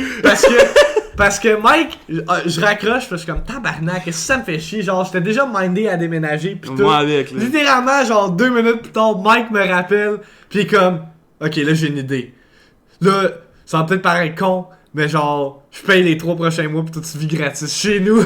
Parce que Mike, je raccroche parce que je suis comme tabarnak, qu'est-ce que ça me fait chier. Genre, j'étais déjà mindé à déménager pis tout. Moi avec, là. Littéralement, genre 2 minutes plus tard, Mike me rappelle pis comme, ok, là j'ai une idée. Là, ça va peut-être paraître con, mais genre, je paye les 3 prochains mois pis tout tu vis gratis chez nous.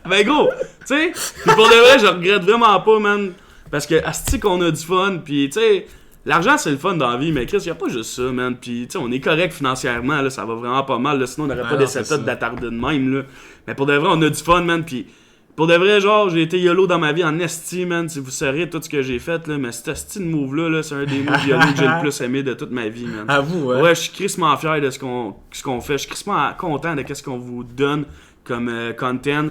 Ben gros, tu sais, pis pour de vrai, je regrette vraiment pas, man. Parce que, asti qu'on a du fun, pis tu sais, l'argent c'est le fun dans la vie, mais Chris, y'a pas juste ça, man. Pis tu sais, on est correct financièrement, là, ça va vraiment pas mal, là, sinon on n'aurait pas des setups d'attardés de même, là. Mais pour de vrai, on a du fun, man, pis pour de vrai, genre, j'ai été YOLO dans ma vie en esti, man. Si vous sauriez tout ce que j'ai fait, là, mais cet esti de move-là, là, c'est un des moves YOLO que j'ai le plus aimé de toute ma vie, man. À vous, ouais. Ouais, je suis crissement fier de ce qu'on fait. Je suis crissement content de ce qu'on vous donne comme content.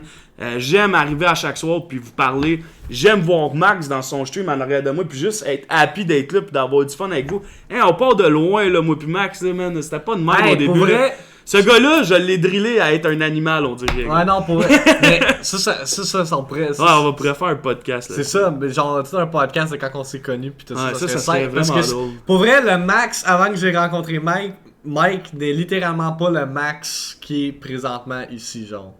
J'aime arriver à chaque soir puis vous parler. J'aime voir Max dans son stream en arrière de moi puis juste être happy d'être là puis d'avoir du fun avec vous. Hey, on part de loin là, moi puis Max là, man. C'était pas de même au début. Pour vrai, Ce gars-là, je l'ai drillé à être un animal, on dirait. Ouais, non, pour vrai. Mais ça, on pourrait. Ouais, on pourrait faire un podcast. Là. C'est ça, mais genre, tout un podcast de quand on s'est connus, pis tout ça. Ça serait vraiment drôle. Pour vrai, le Max, avant que j'ai rencontré Mike n'est littéralement pas le Max qui est présentement ici, genre.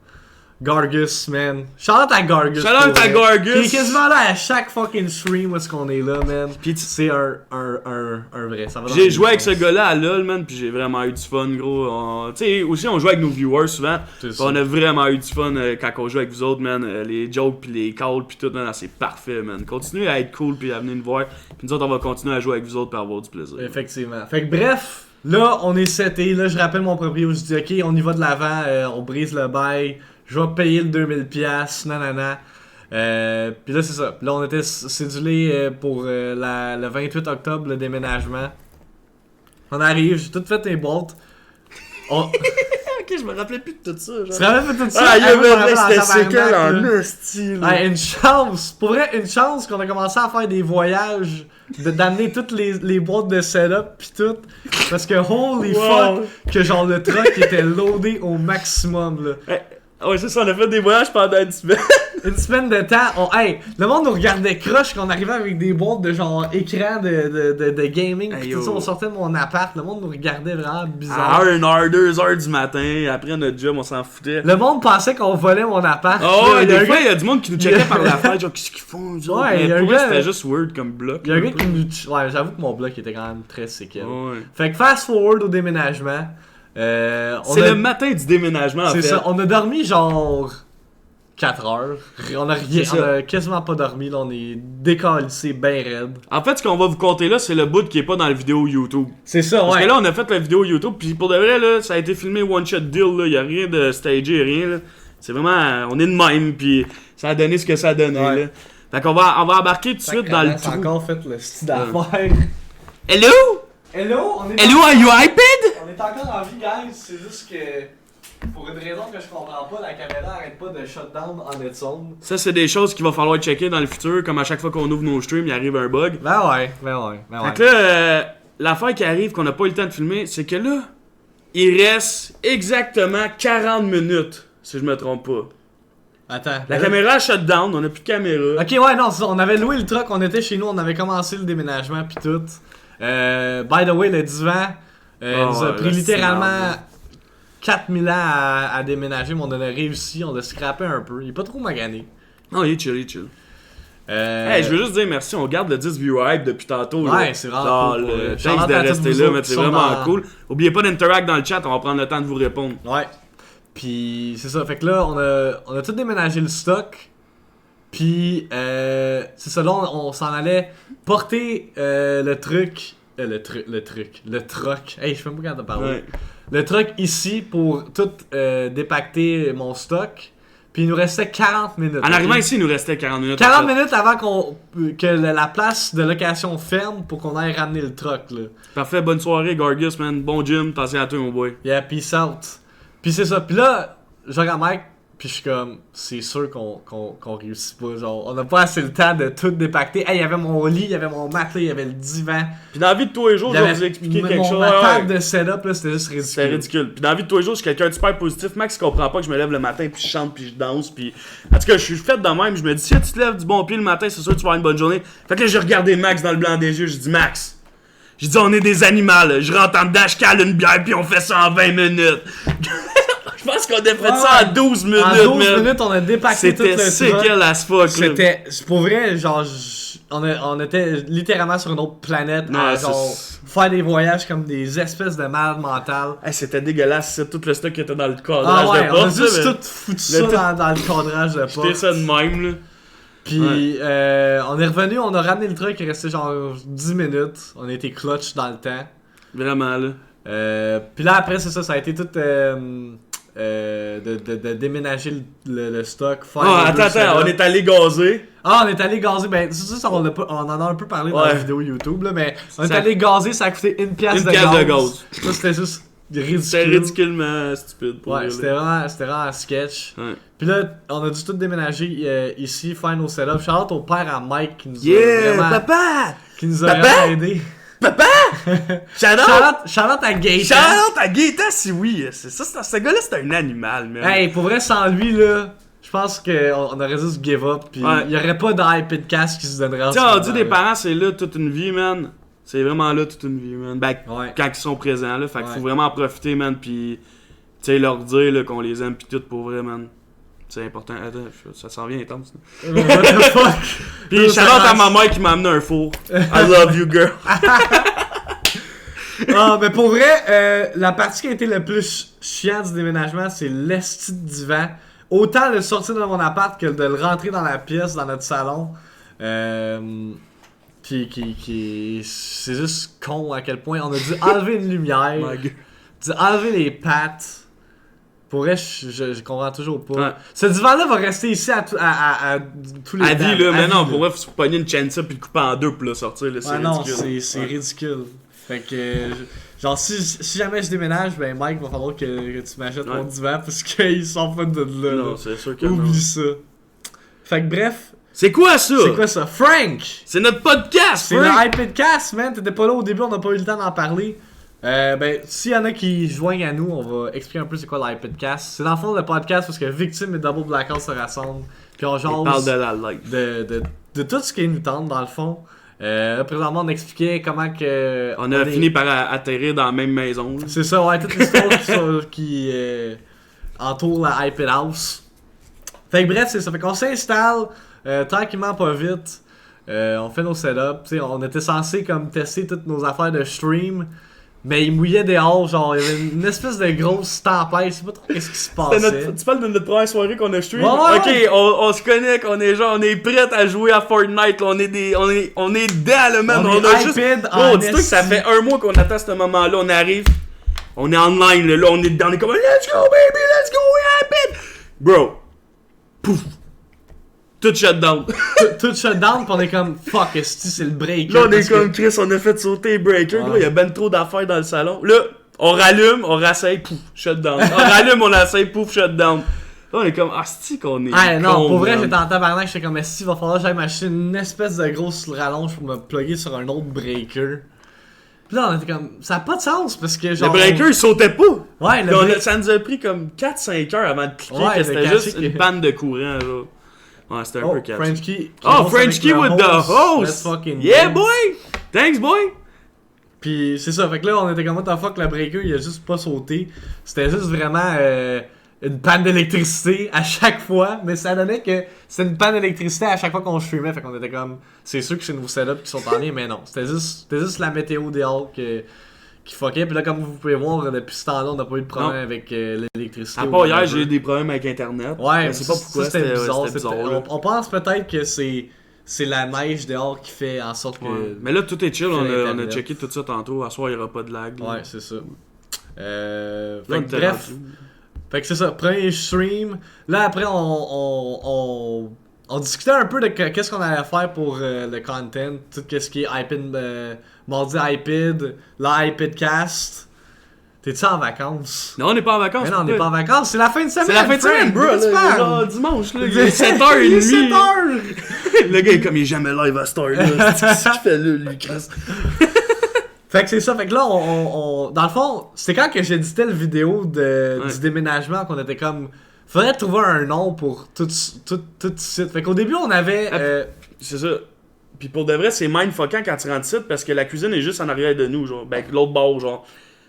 Gargus, man. Shout-out à Gargus. Shout-out à Gargus. Qui est quasiment là à chaque fucking stream où est-ce qu'on est là, man. Pis c'est un vrai. Ça va dans j'ai le joué avec sens. ce gars-là à LoL, man, pis j'ai vraiment eu du fun, gros. Tu sais, aussi, on joue avec nos viewers souvent. On a vraiment eu du fun quand on joue avec vous autres, man. Les jokes pis les calls pis tout, man, c'est parfait, man. Continuez à être cool pis à venir nous voir. Pis nous autres, on va continuer à jouer avec vous autres pis avoir du plaisir. Effectivement. Fait que bref, là, on est seté. Là, je rappelle mon proprio. Je dis, ok, on y va de l'avant. On brise le bail. Je vais payer le 2000$, nanana. Puis là, c'est ça. Puis là, on était cédulé pour le 28 octobre, le déménagement. On arrive, j'ai tout fait les boîtes. Ok, je me rappelais plus de tout ça. Genre. Tu te rappelles de tout ça? Ah, il y moi, je me avait rappelle c'était séquel en tabarnak, style. une chance, pour vrai, une chance qu'on a commencé à faire des voyages, d'amener toutes les boîtes de setup pis tout. Parce que holy fuck, que genre le truck était loadé au maximum là. Ouais, c'est ça, on a fait des voyages pendant une semaine. Une semaine de temps, le monde nous regardait croche quand on arrivait avec des boîtes de genre écran de gaming pis tout ça, on sortait de mon appart, le monde nous regardait vraiment bizarre. À 1h, 2h du matin, après notre job, on s'en foutait. Le monde pensait qu'on volait mon appart. Oh, ouais, des fois, il y a du monde qui nous checkait par la fenêtre, genre, qu'est-ce qu'ils font, genre. Ouais, mais pour vrai, c'était juste weird comme bloc. Il y a un gars qui nous... Ouais, j'avoue que mon bloc était quand même très séquel. Ouais. Fait que fast forward au déménagement. C'est le matin du déménagement, en fait. C'est ça, on a dormi genre 4 heures. On a quasiment pas dormi, là, on est décalissé ben raide. En fait, ce qu'on va vous compter là, c'est le bout qui est pas dans la vidéo YouTube. C'est ça, ouais. Parce que là, on a fait la vidéo YouTube, puis pour de vrai, là, ça a été filmé one shot deal, là. Y a rien de stagé, rien, là. C'est vraiment, on est de même, puis ça a donné ce que ça a donné, là. Fait qu'on va embarquer tout de suite dans le trou. trou. On a encore fait le style d'affaires. Hello? Hello, on est Hello, are you iPad? On est encore en vie, guys. C'est juste que, pour une raison que je comprends pas, la caméra arrête pas de shutdown en its own. Ça, c'est des choses qu'il va falloir checker dans le futur, comme à chaque fois qu'on ouvre nos streams, il arrive un bug. Ben ouais. Fait que là, l'affaire qui arrive, qu'on n'a pas eu le temps de filmer, c'est que là, il reste exactement 40 minutes, si je me trompe pas. Attends. La caméra shut down, on a plus de caméra. Ok, ouais, non, c'est ça, on avait loué le truck, on était chez nous, on avait commencé le déménagement pis tout. By the way, le divan nous a pris littéralement 4000 ans à déménager, mais on a réussi, on l'a scrappé un peu. Il est pas trop magané. Non, il est chill. Hey, je veux juste dire merci, on garde le 10 viewer hype depuis tantôt. Ouais, là. c'est vraiment cool. Thanks de rester là, mais c'est vraiment cool. Oubliez pas d'interact dans le chat, on va prendre le temps de vous répondre. Ouais. Puis c'est ça, fait que là, on a tout déménagé le stock. Puis c'est ça, là, on s'en allait porter le truc. Le truck. Hey, je sais même pas quand t'as parlé. Ouais. Le truck ici pour tout dépacter mon stock. Puis il nous restait 40 minutes. En arrivant ici, il nous restait 40 minutes. 40 minutes avant que la place de location ferme pour qu'on aille ramener le truck, là. Parfait, bonne soirée, Gargus, man. Bon gym, attention à toi, mon boy. Yeah, peace out. Puis c'est ça. Puis là, je regarde Mike, puis je suis comme, c'est sûr qu'on réussit pas. Genre, on a pas assez le temps de tout dépacter. Hey, il y avait mon lit, il y avait mon matelas, il y avait le divan. Puis dans la vie de tous les jours, je vais vous expliquer quelque chose. Ma table de setup, là, c'était juste ridicule. C'était ridicule. Puis dans la vie de tous les jours, je suis quelqu'un de super positif. Max, il comprend pas que je me lève le matin, puis je chante, puis je danse. Puis en tout cas, je suis fait de même. Je me dis, si tu te lèves du bon pied le matin, c'est sûr que tu vas avoir une bonne journée. Fait que là, j'ai regardé Max dans le blanc des yeux. Je dis, Max, j'ai dit, on est des animaux. Là. Je rentre en dedans, je cale une bière, puis on fait ça en 20 minutes. Je pense qu'on a fait ça en 12 minutes, En 12 minutes, on a dépacté tout le truc. C'était séquel as fuck, C'était, pour vrai, genre, on était littéralement sur une autre planète à genre faire des voyages comme des espèces de malades mentales. Hey, c'était dégueulasse, c'est tout le stock qui était dans le cadrage de porte. On a juste tout foutu ça dans le cadrage de porte. J'étais ça de même, là. Puis on est revenu, on a ramené le truc, il restait genre 10 minutes. On a été clutch dans le temps. Vraiment, là. Puis là, après, c'est ça, ça a été tout... de déménager le stock. Attends, on est allé gazer. On est allé gazer, ben ça on en a un peu parlé dans la vidéo YouTube, là, mais on est allé gazer, ça a coûté une pièce de gaz. Ça c'était juste ridicule. C'était ridiculement stupide pour c'était vraiment un sketch. Ouais. Puis là, on a dû tout déménager ici, faire nos setups. Shout out au père à Mike qui nous a vraiment... Papa! Qui nous a vraiment aidé. Papa! Shout-out à Gaëtan. Shout-out à Gaëtan, si oui. C'est ça, ce gars-là, c'est un animal, man. Hey, pour vrai, sans lui, là, je pense qu'on aurait juste give up. Puis il y aurait pas d'iPodcast qui se donnerait en tu sais, on dit des parents, c'est là toute une vie, man. C'est vraiment là toute une vie, man. Ben, quand ils sont présents, là. Fait qu'il faut vraiment en profiter, man. Puis, tu sais, leur dire là, qu'on les aime, pis tout pour vrai, man. C'est important. Attends, ça s'en vient intense. What the fuck? Pis shout-out à ma mère qui m'a amené un four. I love you, girl. Ah, mais pour vrai, la partie qui a été le plus chiante du déménagement, c'est l'esti de divan. Autant le sortir de mon appart que de le rentrer dans la pièce, dans notre salon. C'est juste con à quel point on a dû enlever une lumière, dû enlever les pattes. Pour vrai, je comprends toujours pas. Ouais. Ce divan-là va rester ici à tous les à vie, là, mais non, pour vrai, faut se pogner une chaîne ça puis le couper en deux pour le sortir, là, c'est ridicule. Non, c'est ridicule. Fait que, genre, si jamais je déménage, ben Mike, va falloir que tu m'achètes mon divan parce qu'il sort pas de là. Non, c'est sûr que oublie ça. Fait que bref. C'est quoi ça? C'est quoi ça? Frank! C'est notre podcast, c'est le iPodcast, man. T'étais pas là au début, on n'a pas eu le temps d'en parler. Ben, s'il y en a qui joignent à nous, on va expliquer un peu c'est quoi l'iPodcast. C'est dans le fond le podcast parce que Victime et Double Blackout se rassemblent. Puis on jase parle de la life. De tout ce qui nous tente, dans le fond. Présentement, on expliquait comment que... On a fini par atterrir dans la même maison. Là. C'est ça, ouais, toute l'histoire qui entoure la iPod House. Fait que bref, c'est ça. Fait qu'on s'installe tranquillement, pas vite. On fait nos setups. T'sais, on était censé comme tester toutes nos affaires de stream. Mais il mouillait dehors, genre, il y avait une espèce de grosse tempête, je sais pas trop qu'est-ce qui se passait. Tu parles de notre première soirée qu'on a stream? Ouais. Ok, on se connaît, qu'on est genre, on est prêt à jouer à Fortnite, là, on est dedans, là, man. On est juste... Oh, dis-toi que ça fait un mois qu'on attend ce moment-là, on arrive, on est online, là, on est dedans, on est comme, let's go, baby, let's go, iPad! Bro, pouf! Tout shut down. Tout shut down, pis on est comme fuck, c'est le breaker. Là, on est comme Chris, on a fait sauter les breakers. Là, il y a ben trop d'affaires dans le salon. Là, on rallume, on rassaille, pouf, shut down. On rallume, on rassaille, pouf, shut down. Là, on est comme, c'est qu'on est. Ah non, pour vrai, j'étais en tabarnak, j'étais comme, il va falloir que j'aille m'acheter une espèce de grosse rallonge pour me plugger sur un autre breaker. Pis là, on était comme, ça a pas de sens parce que genre. Le breaker, il sautait pas. Ouais, ça nous a pris comme 4-5 heures avant de cliquer, que c'était juste une panne de courant, là. Ouais, c'était un peu catchy. Frenchkey. Frenchkey with the host! Yeah, boy! Thanks, boy! Pis c'est ça, fait que là, on était comme, what the fuck, le breaker, il a juste pas sauté. C'était juste vraiment une panne d'électricité à chaque fois, mais ça donnait que c'était une panne d'électricité à chaque fois qu'on streamait, fait qu'on était comme, c'est sûr que c'est nos setups qui sont en lien, mais non, c'était juste la météo dehors qui fuckait. Puis là, comme vous pouvez voir, depuis ce temps-là, on n'a pas eu de problème avec l'électricité. À part hier, j'ai eu des problèmes avec Internet. Ouais, mais c'est pas pourquoi c'était bizarre. On pense peut-être que c'est la neige dehors qui fait en sorte que... Mais là, tout est chill. On a checké tout ça tantôt. À soir, il n'y aura pas de lag. Ouais, c'est ça. Bref. Fait que c'est ça. Premier stream. Là, après, on discutait un peu de qu'est-ce qu'on allait faire pour le content. Tout ce qui est iPad... Mardi iPad, l'iPodcast. T'es-tu en vacances? Non, on n'est pas en vacances. Mais non, on n'est pas en vacances. C'est la fin de semaine. C'est la fin de semaine, bro. Genre dimanche, là. Il est 7h30. Il est 7h. Le gars est comme, il est jamais live à cette heure-là. Qu'est-ce qu'il fait là, lui, Chris? Fait que c'est ça. Fait que là, dans le fond, c'était quand que j'éditais le vidéo du déménagement qu'on était comme... Faudrait trouver un nom pour tout site. Fait qu'au début, on avait... C'est ça. Pis pour de vrai, c'est mindfuckant quand tu rentres ici parce que la cuisine est juste en arrière de nous, genre, ben l'autre bord, genre.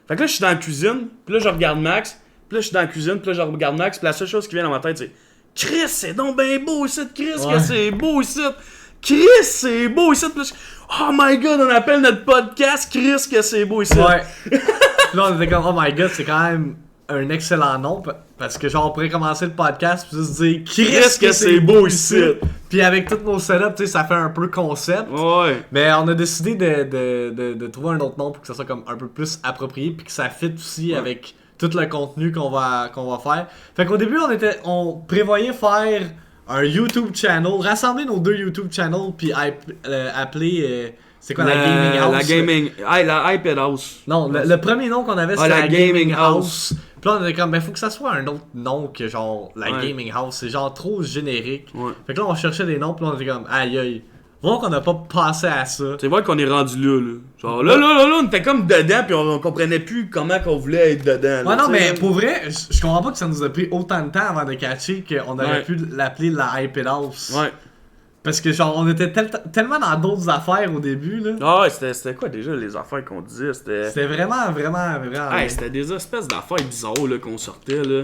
Fait que là, je suis dans la cuisine, pis là, je regarde Max, pis là, je suis dans la cuisine, pis là, je regarde Max, pis la seule chose qui vient dans ma tête, c'est Chris, c'est donc ben beau ici, Chris, que c'est beau ici. Chris, c'est beau ici, pis là, oh my god, on appelle notre podcast Chris, que c'est beau ici. Ouais. Là, on était comme, oh my god, c'est quand même un excellent nom parce que genre on pourrait commencer le podcast pis juste dire Chris que c'est beau ici. Puis avec tous nos setups, tu sais, ça fait un peu concept. Ouais. Mais on a décidé de trouver un autre nom pour que ça soit comme un peu plus approprié puis que ça fit aussi avec tout le contenu qu'on va faire. Fait qu'au début, on prévoyait faire un YouTube channel, rassembler nos deux YouTube channels puis appeler c'est quoi la Gaming House? La iPad House. Non, le premier nom qu'on avait c'était la Gaming House. Puis là on était comme, ben faut que ça soit un autre nom que genre la Gaming House. C'est genre trop générique. Ouais. Fait que là on cherchait des noms, puis là on était comme, aïe aïe, Voir qu'on n'a pas passé à ça. Tu vois qu'on est rendu là. Genre là, on était comme dedans, puis on comprenait plus comment qu'on voulait être dedans. Ouais, là, non, mais pour vrai, je comprends pas que ça nous a pris autant de temps avant de catcher qu'on aurait pu l'appeler la Hype It House. Ouais. Parce que genre, on était tellement dans d'autres affaires au début, là. Ah ouais, c'était quoi déjà les affaires qu'on disait? C'était vraiment. Hey, c'était des espèces d'affaires bizarres là, qu'on sortait, là.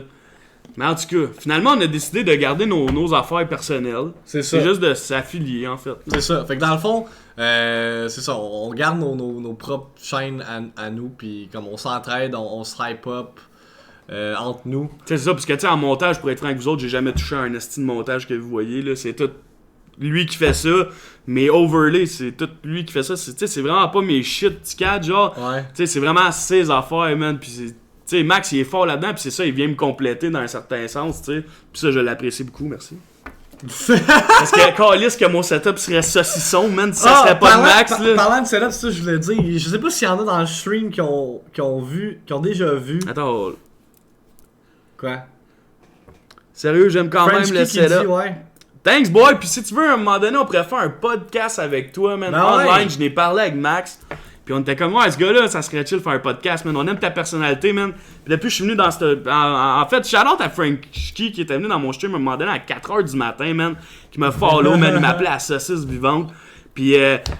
Mais en tout cas, finalement, on a décidé de garder nos affaires personnelles. C'est ça. C'est juste de s'affilier, en fait. C'est ça. Fait que dans le fond, c'est ça. On garde nos propres chaînes à nous, puis comme on s'entraide, on se hype up entre nous. C'est ça, parce que tu sais, en montage, pour être franc avec vous autres, j'ai jamais touché à un esti de montage que vous voyez, là. C'est tout lui qui fait ça. Mes overlays, c'est tout lui qui fait ça. C'est vraiment pas mes shit ticats, genre. Ouais. Tu sais, c'est vraiment ses affaires, man. Puis c'est. Tu sais, Max, il est fort là-dedans, puis c'est ça, il vient me compléter dans un certain sens, tu sais. Puis ça, je l'apprécie beaucoup, merci. Parce que, calisse que mon setup serait saucisson, man, si ça serait pas de Max, là. Parlant de setup, c'est ça que je voulais dire. Je sais pas s'il y en a dans le stream qui ont déjà vu. Attends, Quoi? sérieux, j'aime quand French même le qui dit, setup. ouais. Thanks, boy! Puis si tu veux, à un moment donné, on pourrait faire un podcast avec toi, man. Ben Online, ouais. je n'ai parlé avec Max. Puis on était comme, ouais, ce gars-là, ça serait chill de faire un podcast, man. On aime ta personnalité, man. Puis depuis, je suis venu dans cette. En fait, shout-out à Frankie qui était venu dans mon stream à un moment donné à 4h du matin, man. Qui m'a follow, man. Il m'appelait la saucisse vivante. Puis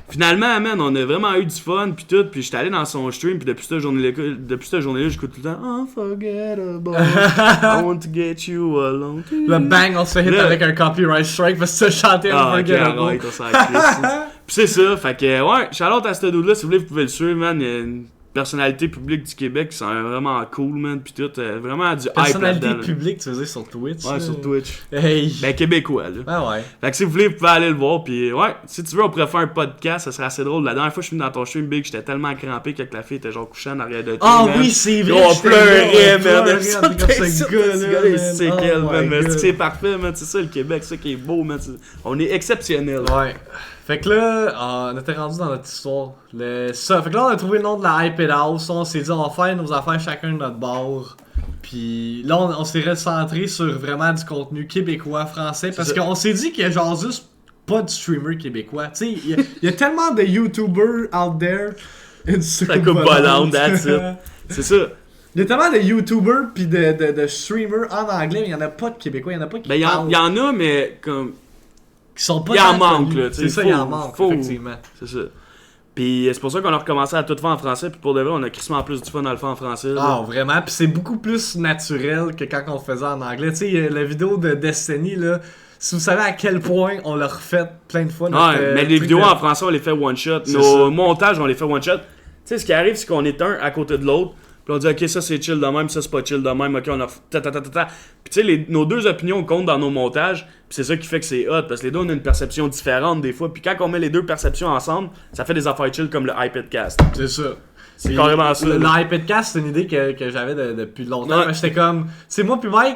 finalement, man, on a vraiment eu du fun, puis tout. Puis j'étais allé dans son stream, puis depuis cette journée-là, j'écoute tout le temps Unforgettable. I want to get you alone. Le bang, on se hit Là. avec un copyright strike parce que tu as chanté Ah, ok, Unforgettable. arrête, on s'en crisse. Puis c'est ça, fait que, ouais, shout-out à ce dude-là, si vous voulez, vous pouvez le suivre, man. Il y a une personnalité publique du Québec qui sont vraiment cool, man. Puis tout, vraiment du hype Personnalité là-dedans. Là. publique, tu veux dire, sur Twitch. Ouais, là. sur Twitch. Hey. Ben, québécois, là. Ah ouais. Fait que si vous voulez, vous pouvez aller le voir. Puis ouais, si tu veux, on pourrait faire un podcast, ça serait assez drôle. La dernière fois que je suis venu dans ton stream, Big, j'étais tellement crampé que la fille était genre couchée en arrière de toi. Ah man. oui, c'est vrai. On pleurait, man. Comme Ce gars-là. gars-là, c'est man. quel, Oh man. my Mais God. c'est parfait, man. C'est ça, le Québec, c'est ça qui est beau, man. On est exceptionnel. Ouais. Fait que là, on était rendu dans notre histoire. Ça. Fait que là, on a trouvé le nom de la Hype It House. On s'est dit, on va faire nos affaires chacun de notre bord. Puis là, on s'est recentré sur vraiment du contenu québécois, français. Parce qu'on s'est dit qu'il y a genre juste pas de streamer québécois. Tu sais, il y a tellement de YouTubers out there. Ça coupe pas l'onde, that's it. C'est ça. Il y a tellement de YouTubers pis de streamers en anglais, mais il y en a pas de québécois. Il y en a pas qui Ben, il parlent. y en a, mais comme. Qui sont pas Il en tant manque, connus. là, tu sais, C'est ça, faut- il en manque, faut- effectivement. C'est ça. Puis c'est pour ça qu'on a recommencé à tout faire en français. Puis pour de vrai, on a crissement plus du fun à le faire en français. là. Ah, vraiment. Puis c'est beaucoup plus naturel que quand on le faisait en anglais. Tu sais, la vidéo de Destiny, là, si vous savez à quel point on l'a refait plein de fois. notre, Ouais, mais les truc vidéos de- en français, on les fait one shot. C'est Nos ça. montages, on les fait one shot. Tu sais, ce qui arrive, c'est qu'on est un à côté de l'autre. Puis on dit, ok, ça c'est chill de même, ça c'est pas chill de même, ok, on a. Ta, ta, ta, ta, ta. Puis tu sais, nos deux opinions comptent dans nos montages. Puis c'est ça qui fait que c'est hot. Parce que les deux, on a une perception différente des fois. Puis quand on met les deux perceptions ensemble, ça fait des affaires chill comme le iPadcast. C'est ça. C'est carrément ça. Le là. iPadcast, c'est une idée que j'avais depuis longtemps. Ouais. Mais j'étais comme. C'est moi puis Mike,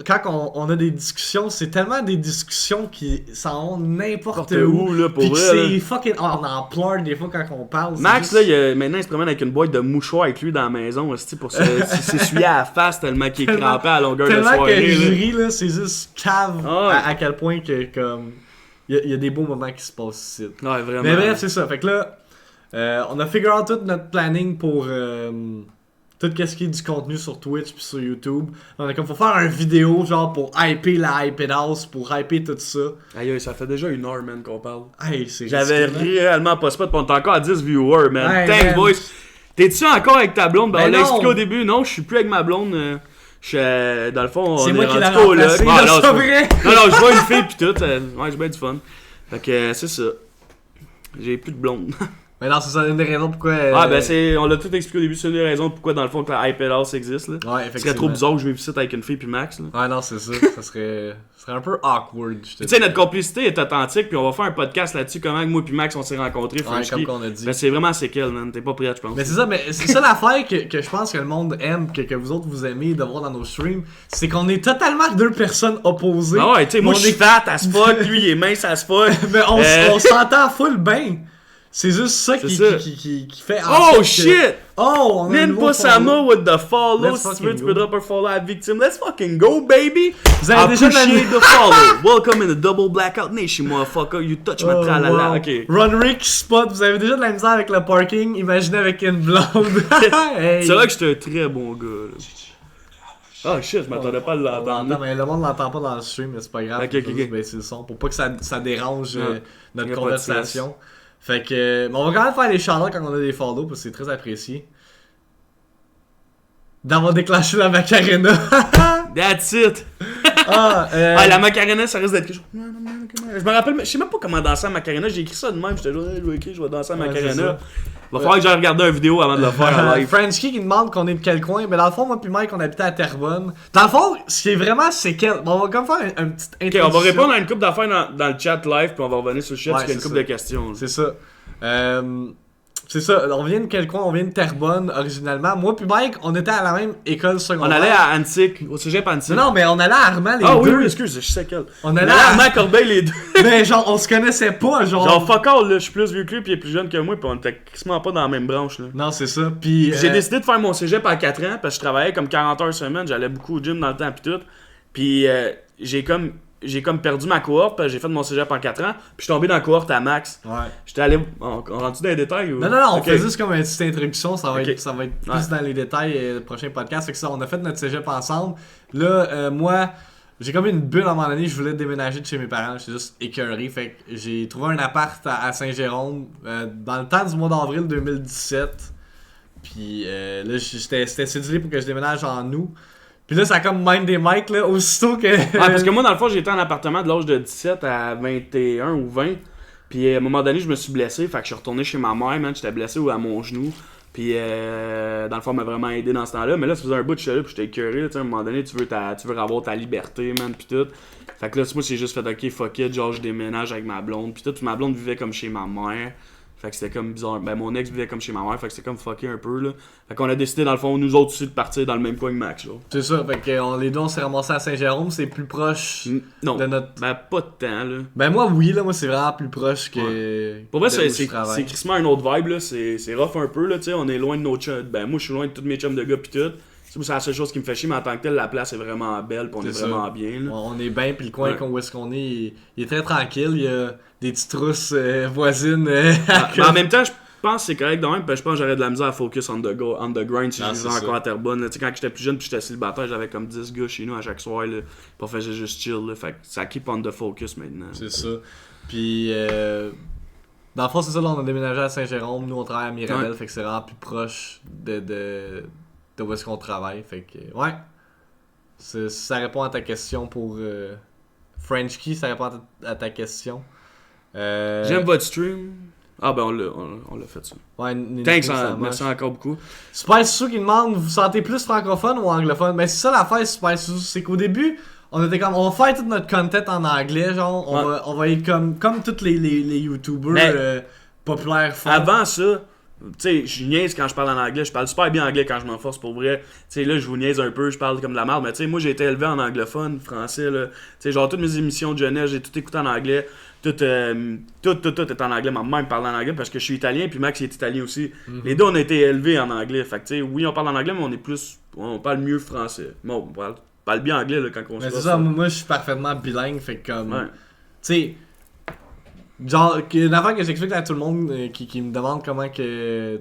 quand on a des discussions, c'est tellement des discussions qui s'en vont n'importe N'importe où. où, là, pour Puis que vrai, c'est là. fucking. On en pleure des fois quand on parle. c'est Max, juste- là, maintenant, il se promène avec une boîte de mouchoirs avec lui dans la maison aussi, pour s'essuyer à la face tellement qu'il est Tellement- crampé à longueur de Tellement soirée. que je là. ris, là, c'est juste cave Ah ouais. à quel point que, comme. Il y a des beaux moments qui se passent ici. Ouais, vraiment. Mais bref, c'est ça. Fait que là, on a figure out tout notre planning pour tout ce qui est du contenu sur Twitch puis sur YouTube. On a comme faut faire une vidéo genre pour hyper la Hype It House, pour hyper tout ça. Aïe, ça fait déjà 1 heure, man, qu'on parle. Hey, c'est J'avais ridicule, hein? réellement pas spot, pis on est encore à 10 viewers, man. Ouais, Thanks, man. boys. T'es-tu encore avec ta blonde? Ben, Ben on l'a non. expliqué au début. Non, je suis plus avec ma blonde. Je suis, dans le fond, on C'est est moi qui l'ai rendu coloc. remplacé, Ah, là, non, c'est pas vrai? Non, je vois une fille pis tout. Ouais, j'ai bien du fun. Fait que, c'est ça. J'ai plus de blonde. Mais non, c'est ça une des raisons pourquoi. Ah, ben, on l'a tout expliqué au début. C'est une des raisons pourquoi, dans le fond, que la iPad House existe, là. Ouais, Ce serait effectivement. trop bizarre que je vais visiter avec une fille puis Max, là. Ouais, non, c'est ça. Ça serait un peu awkward. je te Tu sais, dis. notre complicité est authentique, puis on va faire un podcast là-dessus, comment moi puis Max on s'est rencontrés, Ouais, Frenchie. comme qu'on a dit. Ben, c'est vraiment séquel, man. T'es pas prêt, je pense. Mais c'est ça, mais c'est ça l'affaire que je pense que le monde aime, que vous autres vous aimez de voir dans nos streams, c'est qu'on est totalement deux personnes opposées. Ah ouais, tu sais, moi Mais je suis fat as fuck, lui il est mince as fuck. Mais on s'entend full bien. C'est juste ça C'est ça. qui fait. Oh shit! Oh, on a un nouveau Ninja Sama follow. with the follow. Let's Si tu fucking veux, tu go. peux drop un follow à la victime. Let's fucking go, baby! Vous avez déjà de la Appreciate the follow. Welcome in the double blackout nation, motherfucker. You touch my Oh, tralala. wow. Ok. Runrick spot, vous avez déjà de la misère avec le parking, imaginez avec une blonde. Hey. C'est là que j'étais un très bon gars. Là. Oh shit, je m'attendais pas à On l'entendre. l'entend, mais le monde l'entend pas dans le stream, mais c'est pas grave. Ok, on ok, peut ok. juste baisser le son pour pas que ça dérange Y a notre pas de conversation. Fait que, mais on va quand même faire les shoutouts quand on a des follow parce que c'est très apprécié. D'avoir déclenché la Macarena. That's it! Ah, La Macarena, ça risque d'être quelque chose. Je me rappelle, je sais même pas comment danser à Macarena. J'ai écrit ça de même. J'étais genre, hey, je vais écrire, je vais danser à Ouais, c'est Macarena. ça. Il va falloir que j'aille regarder une vidéo avant de le faire en live. Frenchie qui demande qu'on est de quel coin. Mais dans le fond, moi puis Mike, on habitait à Terrebonne. Dans le fond, ce qui est vraiment, c'est quel. Bon, on va comme faire un petit Ok, introduction. on va répondre à une couple d'affaires dans le chat live, puis on va revenir sur le chat Ouais, parce qu'il y a une c'est couple ça. de questions. C'est ça. C'est ça. On vient de quel coin? On vient de Terrebonne, originalement. Moi puis Mike, on était à la même école On secondaire. allait à Antique, au cégep Antique. Non, mais on allait à Armand les Ah oui, deux. oui, excuse, je sais quel. On On allait allait à à... Armand Corbeil les deux. Mais genre, on se connaissait pas, Genre, fuck all, là, je suis plus vieux que lui, puis il est plus jeune que moi, puis on était quasiment pas dans la même branche, là. Non, c'est ça. Puis... J'ai décidé de faire mon cégep à 4 ans, parce que je travaillais comme 40 heures semaine, j'allais beaucoup au gym dans le temps, puis tout. Puis j'ai comme perdu ma cohorte, parce que j'ai fait mon cégep en 4 ans, puis je suis tombé dans la cohorte à max. Ouais. J'étais allé. On rentre dans les détails ou. Non, on Ok. fait juste comme une petite introduction, ça va Ok. être plus Ouais. dans les détails le prochain podcast. Fait que ça, on a fait notre cégep ensemble. Là, moi, j'ai comme une bulle à un moment donné, je voulais déménager de chez mes parents, j'étais juste écœuré. Fait que j'ai trouvé un appart à Saint-Jérôme dans le temps du mois d'avril 2017. Puis là, c'était cédulé pour que je déménage en août. Puis là, ça a comme mind des mics, là, aussitôt que... Ouais, parce que moi, dans le fond, j'étais en appartement de l'âge de 17 à 21 ou 20. Puis à un moment donné, je me suis blessé. Fait que je suis retourné chez ma mère, man. J'étais blessé à mon genou. Puis dans le fond, elle m'a vraiment aidé dans ce temps-là. Mais là, ça faisait un bout de j'étais là, puis j'étais curieux. Tu sais, à un moment donné, tu veux avoir ta liberté, man. Puis tout. Fait que là, moi, j'ai juste fait, ok, fuck it. Genre, je déménage avec ma blonde. Puis tout, ma blonde vivait comme chez ma mère. Fait que c'était comme bizarre. Ben, mon ex vivait comme chez ma mère. Fait que c'était comme fucké un peu, là. Fait qu'on a décidé, dans le fond, nous autres aussi, de partir dans le même coin que Max, là. C'est ça, fait que les deux, on s'est ramassés à Saint-Jérôme, c'est plus proche Non. de notre... Ben, pas de temps, là. Ben moi, oui, là, moi, c'est vraiment plus proche que... Pour vrai, de où je c'est travaille. crissement une autre vibe, là. C'est rough un peu, là, tu sais. On est loin de nos chums. Ben, moi, je suis loin de tous mes chums de gars pis tout. C'est la seule chose qui me fait chier, mais en tant que tel, la place est vraiment belle, pis on est C'est vraiment ça. bien, là. On est bien, puis le coin Ouais. où est-ce qu'on est, il est très tranquille. Il y a des petites trousses voisines. Mais en même temps, je pense que c'est correct de même, parce que je pense que j'aurais de la misère à focus on the grind si Non, je c'est vivais ça. encore à Terrebonne. là. Tu sais, quand j'étais plus jeune puis j'étais célibataire, j'avais comme 10 gars chez nous à chaque soir, là. Puis on faisait juste chill, là. Fait que ça keep on the focus maintenant. C'est ça. Puis, dans le fond, c'est ça, là, on a déménagé à Saint-Jérôme. Nous, on travaille à Mirabel, Ouais. fait que c'est vraiment plus proche de où est-ce qu'on travaille. Fait que, ouais. Ça répond à ta question pour French Key, ça répond à ta question. J'aime votre stream. Ah ben on l'a fait ça. Ouais, Thanks, ça merci marche. encore beaucoup. Super Sous qui demande, vous vous sentez plus francophone ou anglophone? Ben c'est ça l'affaire Super Sous, c'est qu'au début, on était comme, on va faire tout notre content en anglais, genre, on va être comme tous les YouTubers Mais- populaires font. Avant ça, tu sais, je niaise quand je parle en anglais. Je parle super bien anglais quand je m'en force pour vrai. Tu sais, là, je vous niaise un peu, je parle comme de la merde. Mais tu sais, moi, j'ai été élevé en anglophone, français, là. Tu sais, genre, toutes mes émissions de jeunesse, j'ai tout écouté en anglais. Tout est en anglais. Ma mère me parle en anglais parce que je suis italien, puis Max, il est italien aussi. Les deux, on a été élevés en anglais. Fait que, tu sais, oui, on parle en anglais, mais on parle mieux français. Bon, on parle bien anglais, là, quand on se Mais c'est passe ça, moi je suis parfaitement bilingue, fait que comme. Ouais. Tu sais. Genre, une affaire que j'explique à tout le monde qui me demande comment que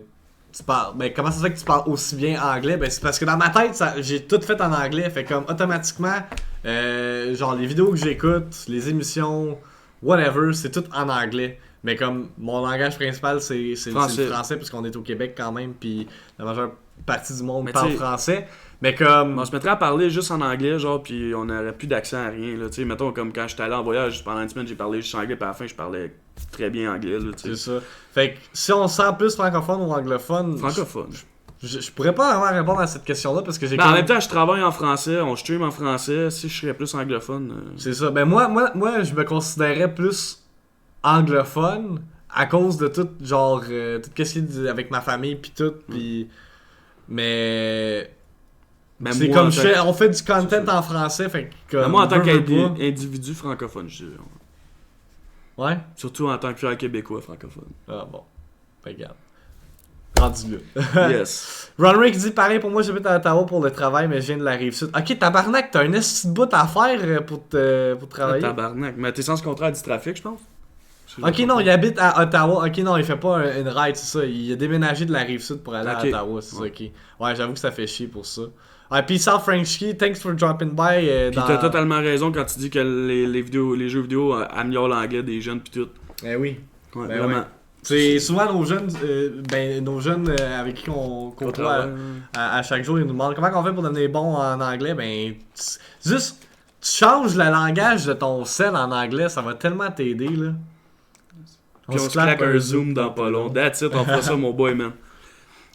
tu parles. Ben, comment ça se fait que tu parles aussi bien anglais? Ben, c'est parce que dans ma tête, j'ai tout fait en anglais. Fait comme automatiquement, genre les vidéos que j'écoute, les émissions, whatever, c'est tout en anglais. Mais comme mon langage principal, c'est le français, parce qu'on est au Québec quand même, puis la majeure partie du monde Mais parle t'sais- français. Mais comme. On se mettrait à parler juste en anglais, genre, puis on n'aurait plus d'accent à rien, là. Tu sais, mettons, comme quand j'étais allé en voyage pendant une semaine, j'ai parlé juste anglais, puis à la fin, je parlais très bien anglais, là, tu C'est sais. ça. Fait que si on se sent plus francophone ou anglophone, Francophone. je pourrais pas vraiment répondre à cette question-là parce que j'ai Ben, en comme- même temps, je travaille en français, on stream en français. Si je serais plus anglophone. C'est ça. Ben moi, je me considérais plus anglophone à cause de tout, genre, tout ce qui est avec ma famille pis tout, pis... Mais... Ben, c'est moi, comme en tant que- on fait du content c'est ça. en français, fait que comme... Ben, moi, en tant veux pas. qu'individu francophone, je dirais. Ouais? Surtout en tant que fier québécois francophone. Ah bon. Regarde. Rendu là. Yes. Ron Rick dit pareil pour moi, j'habite à Ottawa pour le travail, mais je viens de la Rive-Sud. Ok, tabarnak, t'as un esti de bout à faire pour travailler. Tabarnak. Mais t'es sans contraire du trafic, je pense. Ok, non, il habite à Ottawa. Ok, non, il fait pas une ride, c'est ça. Il a déménagé de la Rive-Sud pour aller à Ottawa, c'est ça, ok. Ouais, j'avoue que ça fait chier pour ça. Ah, peace out, Frenchie. Thanks for dropping by. Pis t'as totalement raison quand tu dis que les jeux vidéo améliorent l'anglais des jeunes pis tout. Eh oui. Ouais, Ben vraiment. ouais. C'est souvent nos jeunes, avec qui on côtoie à chaque jour, ils nous demandent comment on fait pour devenir bon en anglais. Ben, juste, tu changes le langage de ton sel en anglais, ça va tellement t'aider, là. Puis on se claque un zoom dans pas long. That's it, on fera ça, mon boy, man.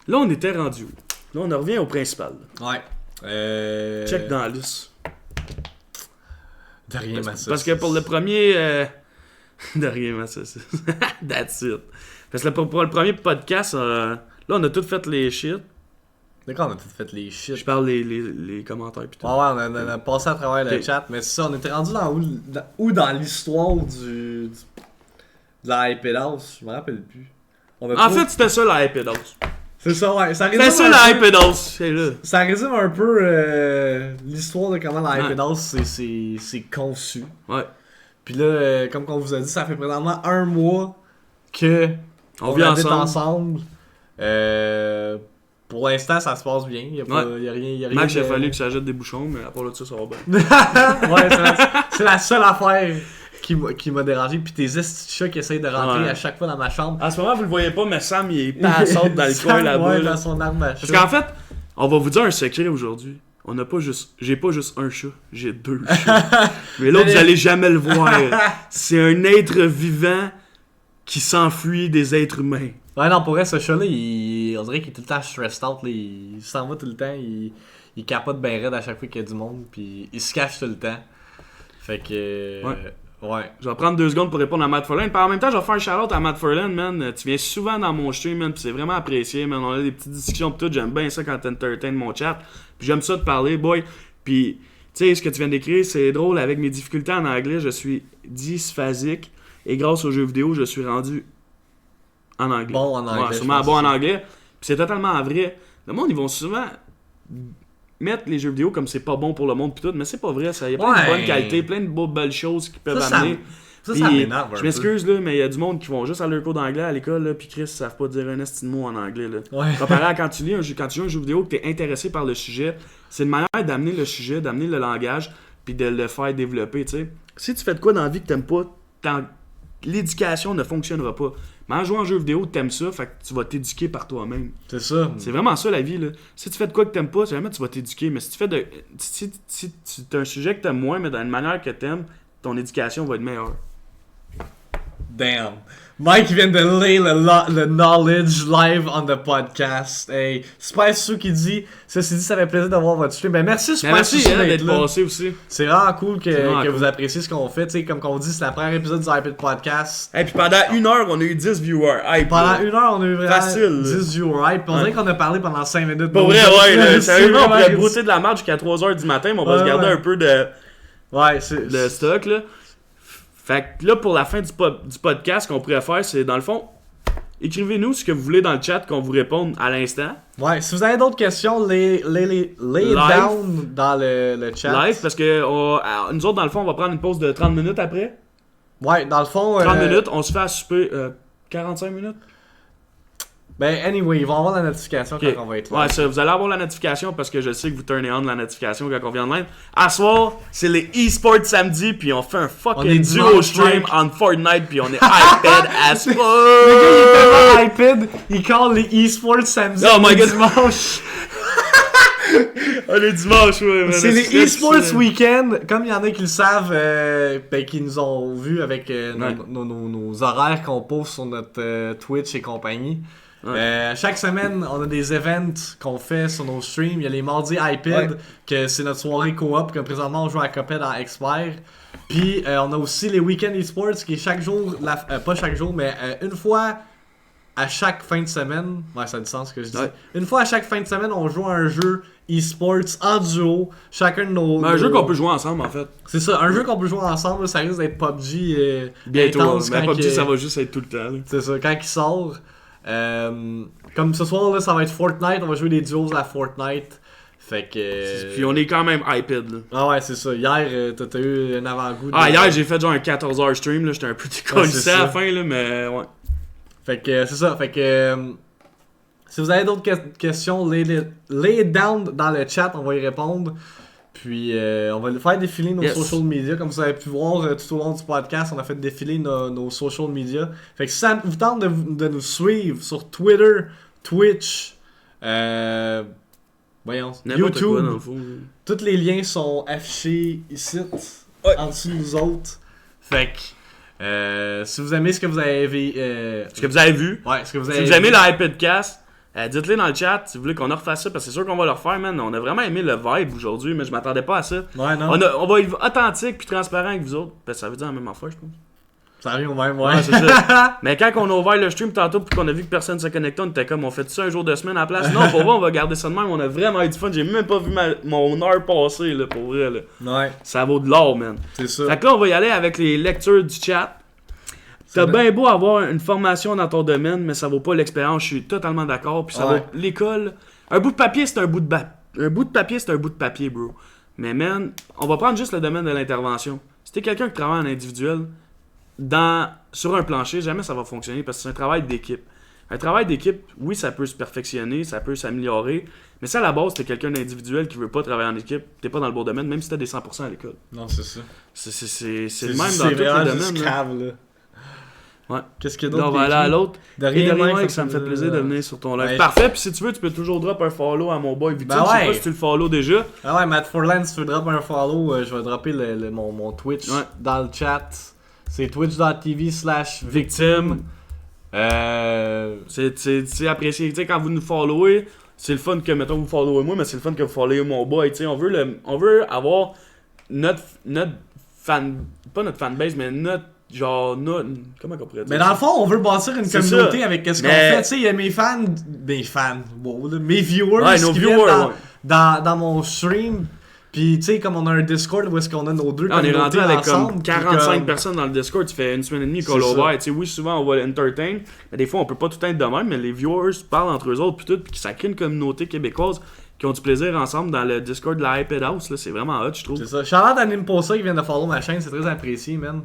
Là, on était rendu où? Là, on revient au principal. Ouais. Check dans la liste. De rien, parce que pour le premier... de rien, Massachusetts. That's it. Parce que pour le premier podcast, là, on a tout fait les shit. D'accord, on a tout fait les shit. Je parle les commentaires pis tout. Ouais, on a passé à travers le chat, mais c'est ça, on était rendu où dans l'histoire de la iPad House, je me rappelle plus. En fait, c'était ça la iPad House. C'est ça, ouais. C'était ça la iPad House, c'est là. Ça résume un peu l'histoire de comment la iPad House c'est conçu. Ouais. Puis là, comme on vous a dit, ça fait présentement 1 mois que on vit ensemble. Pour l'instant, ça se passe bien. Y a rien Max, il a fallu que ça jette des bouchons, mais à part là, ça va bien. Ouais, c'est la seule affaire qui m'a dérangé. Puis tes estis chats qui essayent de rentrer à chaque fois dans ma chambre. En ce moment, vous le voyez pas, mais Sam, il est passant dans le coin là-bas. Ouais, dans son arme à chat. Parce qu'en fait, on va vous dire un secret aujourd'hui. J'ai pas juste un chat, j'ai 2 chats. Mais l'autre, vous allez jamais le voir. C'est un être vivant qui s'enfuit des êtres humains. Ouais, non, pour vrai, ce chat-là, on dirait qu'il est tout le temps stressed out. Là. Il s'en va tout le temps. Il capote bien raide à chaque fois qu'il y a du monde. Puis il se cache tout le temps. Fait que... Ouais. Je vais prendre 2 secondes pour répondre à Matt Furlan. Puis en même temps, je vais faire un shout-out à Matt Furlan, man. Tu viens souvent dans mon stream, man. Puis c'est vraiment apprécié, man. On a des petites discussions pis tout. J'aime bien ça quand t'entertaines mon chat. Puis j'aime ça de parler, boy. Puis, tu sais, ce que tu viens d'écrire, c'est drôle. Avec mes difficultés en anglais, je suis dysphasique. Et grâce aux jeux vidéo, je suis rendu en anglais. Bon en anglais. Ouais, sûrement bon en anglais. Puis c'est totalement vrai. Le monde, ils vont souvent mettre les jeux vidéo comme c'est pas bon pour le monde pis tout, mais c'est pas vrai, ça. Il y a plein de bonnes qualités, plein de belles choses qui peuvent amener. Ça m'énerve un peu. Je m'excuse, là, mais il y a du monde qui vont juste aller un cours d'anglais à l'école, là, pis Chris, ils savent pas dire un esti de mot en anglais, là. Ouais. Comparé à quand tu joues un jeu vidéo, que t'es intéressé par le sujet, c'est une manière d'amener le sujet, d'amener le langage, puis de le faire développer, tu sais. Si tu fais de quoi dans la vie que t'aimes pas, l'éducation ne fonctionnera pas. Mais en jouant en jeu vidéo, t'aimes ça, fait que tu vas t'éduquer par toi-même. C'est ça. C'est vraiment ça la vie, là. Si tu fais de quoi que t'aimes pas, jamais tu vas t'éduquer. Mais si tu fais si tu as un sujet que t'aimes moins, mais d'une manière que t'aimes, ton éducation va être meilleure. Damn. Mike vient de lire le knowledge live on the podcast. Hey, Spice Sue qui dit, ceci dit, ça fait plaisir d'avoir votre stream. Ben merci Spice Sue d'être passé aussi. C'est vraiment cool que vous appréciez ce qu'on fait. T'sais, comme on dit, c'est la première épisode du iPad Podcast. Et puis pendant 1 heure, on a eu 10 viewers. Pendant 1 heure, on a eu vraiment facile, 10 viewers. Puis on dirait qu'on a parlé pendant 5 minutes. Pour vrai, ouais. Sérieusement, on pourrait brouter de la marche jusqu'à 3h du matin, mais on va se garder un peu de stock, là. Fait que là, pour la fin du podcast, ce qu'on pourrait faire, c'est dans le fond, écrivez-nous ce que vous voulez dans le chat qu'on vous réponde à l'instant. Ouais, si vous avez d'autres questions, lay down dans le chat. Live, parce que nous autres, dans le fond, on va prendre une pause de 30 minutes après. Ouais, dans le fond... 30 minutes, on se fait à souper 45 minutes. Ben, anyway, ils vont avoir la notification quand on va être là. Ouais, ça, vous allez avoir la notification parce que je sais que vous turnez on la notification quand on vient online. À soir, c'est les e-sports samedi, puis on fait un fucking duo stream on Fortnite, puis on est iPad as fuck. Le gars, il est tellement iPad, il call les e-sports samedi. Oh my god, dimanche. On est dimanche, ouais. Man, c'est les e-sports week-end, comme il y en a qui le savent, qui nous ont vu avec nos horaires qu'on pose sur notre Twitch et compagnie. Ouais. Chaque semaine, on a des events qu'on fait sur nos streams. Il y a les mardis iPad, que c'est notre soirée coop, que présentement on joue à Cuphead en Expert. Puis on a aussi les week-end esports, qui est chaque jour, pas chaque jour, mais une fois à chaque fin de semaine. Ouais, ça a du sens ce que je dis. Une fois à chaque fin de semaine, on joue à un jeu esports en duo. Chacun de nos. Un jeu qu'on peut jouer ensemble en fait. C'est ça, un jeu qu'on peut jouer ensemble. Ça risque d'être PUBG. Bientôt, mais PUBG ça va juste être tout le temps. Là. C'est ça, quand il sort. Comme ce soir, là, ça va être Fortnite. On va jouer des duos à Fortnite. Fait que. Puis on est quand même hyped, là. Ah ouais, c'est ça. Hier, t'as eu un avant-goût. Hier, j'ai fait genre un 14h stream, là. J'étais un peu décollissé à la fin, là, mais ouais. Fait que c'est ça. Fait que. Si vous avez d'autres questions, lay down dans le chat, on va y répondre. Puis on va faire défiler nos social media. Comme vous avez pu voir tout au long du podcast, on a fait défiler nos social media. Fait que si ça vous tente de nous suivre sur Twitter, Twitch, YouTube, quoi, dans le fond, tous les liens sont affichés ici, en dessous de nous autres. Fait que si vous aimez ce que vous avez vu, ce que vous avez vu, ce que vous avez si vous aimez le iPodcast, dites-le dans le chat si vous voulez qu'on en refasse ça, parce que c'est sûr qu'on va le refaire, man. On a vraiment aimé le vibe aujourd'hui, mais je m'attendais pas à ça. Ouais, non. On va être authentique puis transparent avec vous autres, parce que ça veut dire la même affaire, je pense. Ça arrive au même, ouais. C'est ça. Mais quand on a ouvert le stream tantôt puis qu'on a vu que personne se connectait, on était comme, on fait ça un jour de semaine à la place. Non, pour vrai, on va garder ça de même. On a vraiment eu du fun. J'ai même pas vu mon heure passer, là, pour vrai, là. Ouais. Ça vaut de l'or, man. C'est ça. Fait que là, on va y aller avec les lectures du chat. T'as bien beau avoir une formation dans ton domaine, mais ça vaut pas l'expérience. Je suis totalement d'accord. Puis ça vaut l'école. Un bout de papier, c'est un bout de papier, c'est un bout de papier, bro. Mais man, on va prendre juste le domaine de l'intervention. Si t'es quelqu'un qui travaille en individuel, sur un plancher, jamais ça va fonctionner parce que c'est un travail d'équipe. Un travail d'équipe, oui, ça peut se perfectionner, ça peut s'améliorer, mais ça, à la base, t'es quelqu'un d'individuel qui veut pas travailler en équipe, t'es pas dans le bon domaine, même si t'as des 100% à l'école. Non, c'est ça. C'est le même dans tous les domaines. Là. Ouais. Qu'est-ce qu'il y a d'autre? Là, on va aller à l'autre. De rien, Mike, ça me fait plaisir de venir sur ton live. Ouais. Parfait, puis si tu veux, tu peux toujours drop un follow à mon boy Victime. Je sais pas si tu le follow déjà. Ah ouais, Matt Forland, si tu veux drop un follow, je vais dropper mon Twitch dans le chat. C'est twitch.tv/victime. C'est apprécié. Tu sais, quand vous nous followez, c'est le fun que, mettons, vous followez moi, mais c'est le fun que vous followez mon boy. Tu sais, on veut avoir notre fan. Pas notre fanbase, mais notre. Genre, comment on pourrait dire? Mais dans le fond, on veut bâtir une communauté ça. Avec ce qu'on fait. Tu sais, il y a mes fans, mes viewers nos qui viewers, viennent dans mon stream. Puis, tu sais, comme on a un Discord où est-ce qu'on a nos deux communautés on est rendu avec ensemble, comme 45 personnes dans le Discord. Tu fais une semaine et demie qu'on l'a ouvert. Tu sais, oui, souvent on va entertain, mais des fois on peut pas tout être de même. Mais les viewers parlent entre eux autres, puis tout, puis ça crée une communauté québécoise qui ont du plaisir ensemble dans le Discord de la iPad House. Là, c'est vraiment hot, je trouve. C'est ça. Shout-out à Nimposa qui vient de follow ma chaîne, c'est très apprécié, man.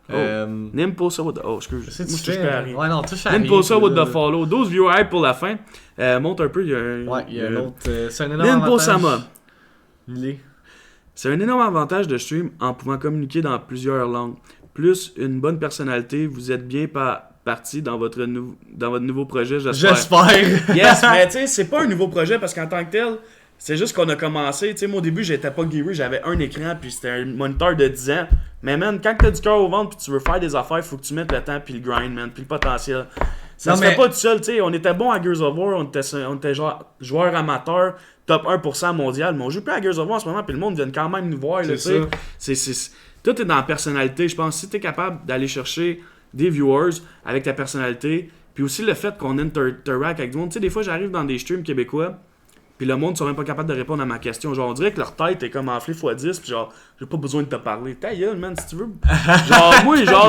Nimposa with the... Oh, excuse. Moi, je touche pas à rien. Ouais, non, touche à rien. Nimposa with the follow. 12 viewers pour la fin. Monte un peu, il y a un... Ouais, il y a un autre... c'est un énorme avantage. Nimposa. C'est un énorme avantage de stream en pouvant communiquer dans plusieurs langues. Plus une bonne personnalité, vous êtes bien parti dans votre nouveau projet, j'espère. Yes, mais tu sais, c'est pas un nouveau projet parce qu'en tant que tel, c'est juste qu'on a commencé. Tu sais, moi au début, j'étais pas geary, j'avais un écran puis c'était un moniteur de 10 ans. Mais man, quand t'as du cœur au ventre puis tu veux faire des affaires, faut que tu mettes le temps puis le grind, man, puis le potentiel. Ça se fait pas tout seul, tu sais. On était bon à Gears of War, on était genre joueurs amateurs, top 1% mondial, mais on joue plus à Gears of War en ce moment, puis le monde vient quand même nous voir, tu sais. Tout est dans la personnalité, je pense. Si t'es capable d'aller chercher des viewers avec ta personnalité, puis aussi le fait qu'on interact avec du monde. Tu sais, des fois, j'arrive dans des streams québécois, puis le monde ne sont même pas capable de répondre à ma question. Genre, on dirait que leur tête est comme enflée x10, puis genre, j'ai pas besoin de te parler. Ta gueule, man, si tu veux.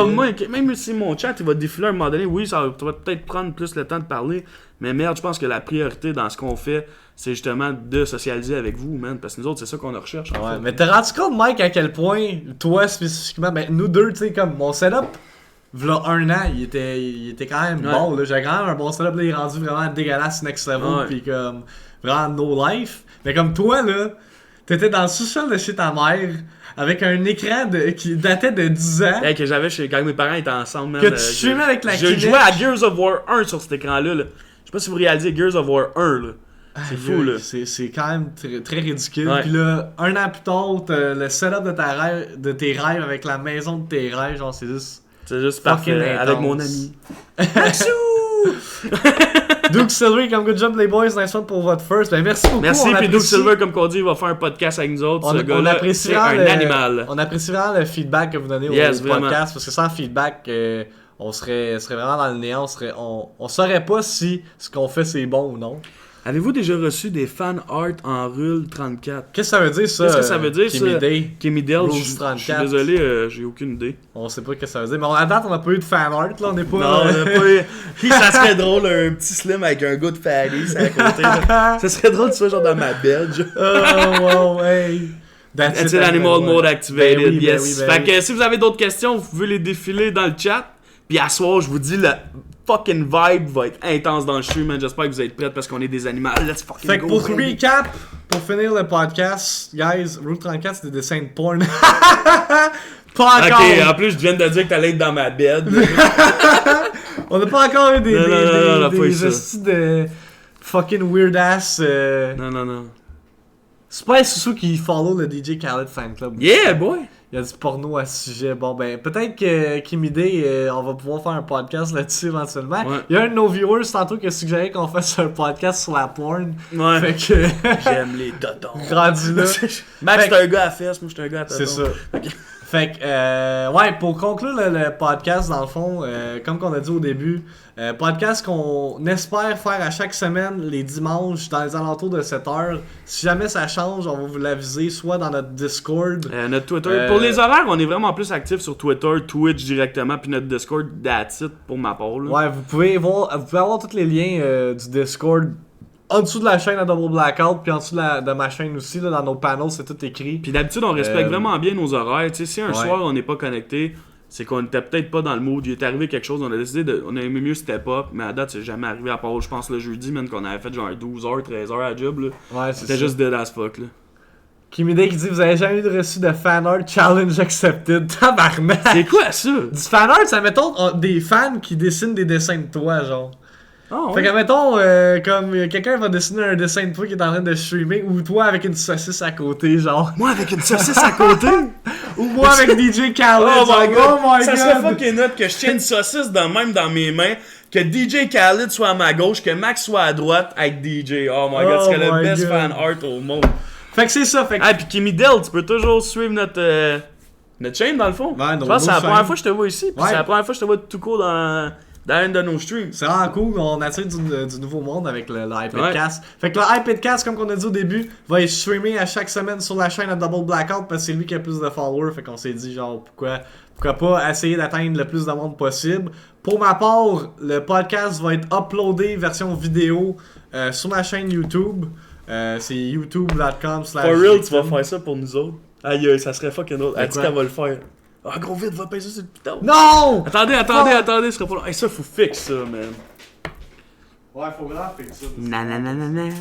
moi, même si mon chat, il va défiler à un moment donné, oui, ça va peut-être prendre plus le temps de parler, mais merde, je pense que la priorité dans ce qu'on fait, c'est justement de socialiser avec vous, man, parce que nous autres, c'est ça qu'on recherche. Ouais, mais t'as rendu compte, Mike, à quel point, toi spécifiquement, ben, nous deux, tu sais, comme mon setup, v'là un an, il était quand même bon, là. J'avais quand même un bon setup, là, il est rendu vraiment dégueulasse, next level, pis comme, vraiment no life. Mais comme toi, là, t'étais dans le sous-sol de chez ta mère, avec un écran qui datait de 10 ans. Que j'avais quand mes parents étaient ensemble, man. Que tu streamais avec la Kinect. Je jouais à Gears of War 1 sur cet écran-là, là. Je sais pas si vous réalisez Gears of War 1, là. C'est fou, là. C'est quand même très ridicule. Puis là, un an plus tard, t'as le setup de tes rêves avec la maison de tes rêves, genre, c'est juste parfait, avec mon ami. Duke Silver comme good job les boys, nice one pour votre first. Ben merci beaucoup. Merci, puis Duke Silver comme qu'on dit, il va faire un podcast avec nous autres. Ce gars-là, c'est un animal. On apprécie vraiment le feedback que vous donnez au podcast, parce que sans feedback, on serait vraiment dans le néant. On saurait pas si ce qu'on fait c'est bon ou non. Avez-vous déjà reçu des fan art en RUL 34? Qu'est-ce que ça veut dire, ça? Qu'est-ce que ça veut dire, ça? Kimmy Day. Kimmy Dell, Rules je suis 34. désolé, j'ai aucune idée. On sait pas qu'est-ce que ça veut dire. Mais à date, on n'a pas eu de fan art, là. On n'est pas... Non, on a pas eu... Ça serait drôle, un petit slim avec un gars de Paris à côté. Là. Ça serait drôle, tu sois genre dans ma belge. Oh, wow, hey. That's it, Animal Mode activated, Ben oui, ben yes. oui, ben Fait oui. que si vous avez d'autres questions, vous pouvez les défiler dans le chat. Puis à soir, je vous dis, le fucking vibe va être intense dans le stream, man. J'espère que vous êtes prêts parce qu'on est des animaux. Let's fucking Fait que go, pour baby. recap, pour finir le podcast, guys, Rule 34, c'est des dessins de porn. Pas encore. Ok, en plus, je viens de dire que t'allais être dans ma bed. On n'a pas encore eu des Non, pas eu ça. hosties de fucking weird ass. Non. C'est pas un Soussou qui follow le DJ Khaled fan club. Yeah, boy! Il y a du porno à ce sujet. Bon, ben, peut-être que Kimmy Day, on va pouvoir faire un podcast là-dessus éventuellement. Ouais. Il y a un de nos viewers tantôt qui a suggéré qu'on fasse un podcast sur la porn. Ouais. Fait que, J'aime les totons. rendu là. Max, Fait c'est un gars à fesses, moi, je suis un gars à totons. C'est ça. Fait que, ouais, pour conclure le podcast, dans le fond, comme qu'on a dit au début, podcast qu'on espère faire à chaque semaine, les dimanches, dans les alentours de 7h. Si jamais ça change, on va vous l'aviser, soit dans notre Discord. Notre Twitter. Pour les horaires, on est vraiment plus actifs sur Twitter, Twitch directement, puis notre Discord, that's it, pour ma part. Là. Ouais, vous pouvez avoir tous les liens du Discord en dessous de la chaîne à Double Blackout, puis en dessous de ma chaîne aussi, là, dans nos panels, c'est tout écrit. Puis d'habitude, on respecte vraiment bien nos horaires. Tu sais, si un ouais. soir, on n'est pas connecté, c'est qu'on était peut-être pas dans le mood. Il est arrivé quelque chose, on a décidé on a aimé mieux step up, mais à date, c'est jamais arrivé à part, je pense, le jeudi, man, qu'on avait fait genre 12h, 13h à job, là. Ouais, c'est C'était ça. juste dead as fuck, là. Kimmy Day qui dit: vous avez jamais eu de reçu de fan art challenge accepted. Tabarnak! C'est quoi ça? Du fan art, ça mettons des fans qui dessinent des dessins de toi, genre. Oh, Fait ouais. que mettons, comme quelqu'un va dessiner un dessin de toi qui est en train de streamer, ou toi avec une saucisse à côté, genre. Moi avec une saucisse à côté? Ou moi avec DJ Khaled, Oh genre. my god! Oh my Ça god! serait fucking hot que je tienne une saucisse même dans mes mains, que DJ Khaled soit à ma gauche, que Max soit à droite avec DJ. Oh my god, Oh c'est le my best God. fan art au monde. Fait que c'est ça, fait que. Ah, puis Kimmy Dell, tu peux toujours suivre notre chaîne dans le fond. Ouais, je pense que c'est la chaîne. première fois que je te vois ici, puis Ouais. c'est la première fois que je te vois tout court dans un de nos streams. C'est vraiment cool, on attire du nouveau monde avec le iPadcast. Fait que le iPadcast, comme on a dit au début, va être streamé à chaque semaine sur la chaîne à Double Blackout parce que c'est lui qui a plus de followers. Fait qu'on s'est dit, genre, pourquoi pas essayer d'atteindre le plus de monde possible. Pour ma part, le podcast va être uploadé version vidéo sur ma chaîne YouTube. C'est youtube.com/. For real, tu vas faire ça pour nous autres. Aïe, ça serait fucking drôle. Elle dit quoi? qu'elle va le faire. Ah, gros vite, va peser sur le piton. Non! Attendez, ce sera pas long. Hey, ça, faut fixer ça, man. Ouais, faut vraiment faire ça. Nananana.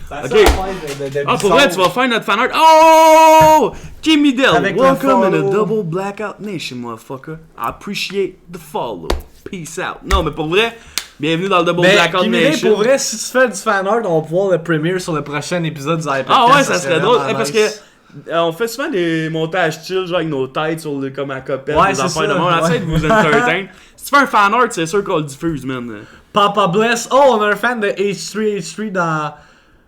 Ça Ok. sert à faire de Ah, pour vrai, tu vas faire notre fanart. Oh! Kimmy Dell, Avec le welcome in the follow. Double Blackout Nation, motherfucker. I appreciate the follow. Peace out. Non, mais pour vrai, bienvenue dans le Double Blackout Kimmy Day, Nation. pour vrai, si tu fais du fan art, on va pouvoir le premiere sur le prochain épisode du iPad. Ah ouais, ça serait drôle. vraiment Parce nice. que on fait souvent des montages chill, genre avec nos têtes sur le, comme à copette, Ouais, des c'est affaires ça, de monde. On ouais. essaie de vous entertain. Si tu fais un fan art, c'est sûr qu'on le diffuse, man. Papa Bless. Oh, on a un fan de H3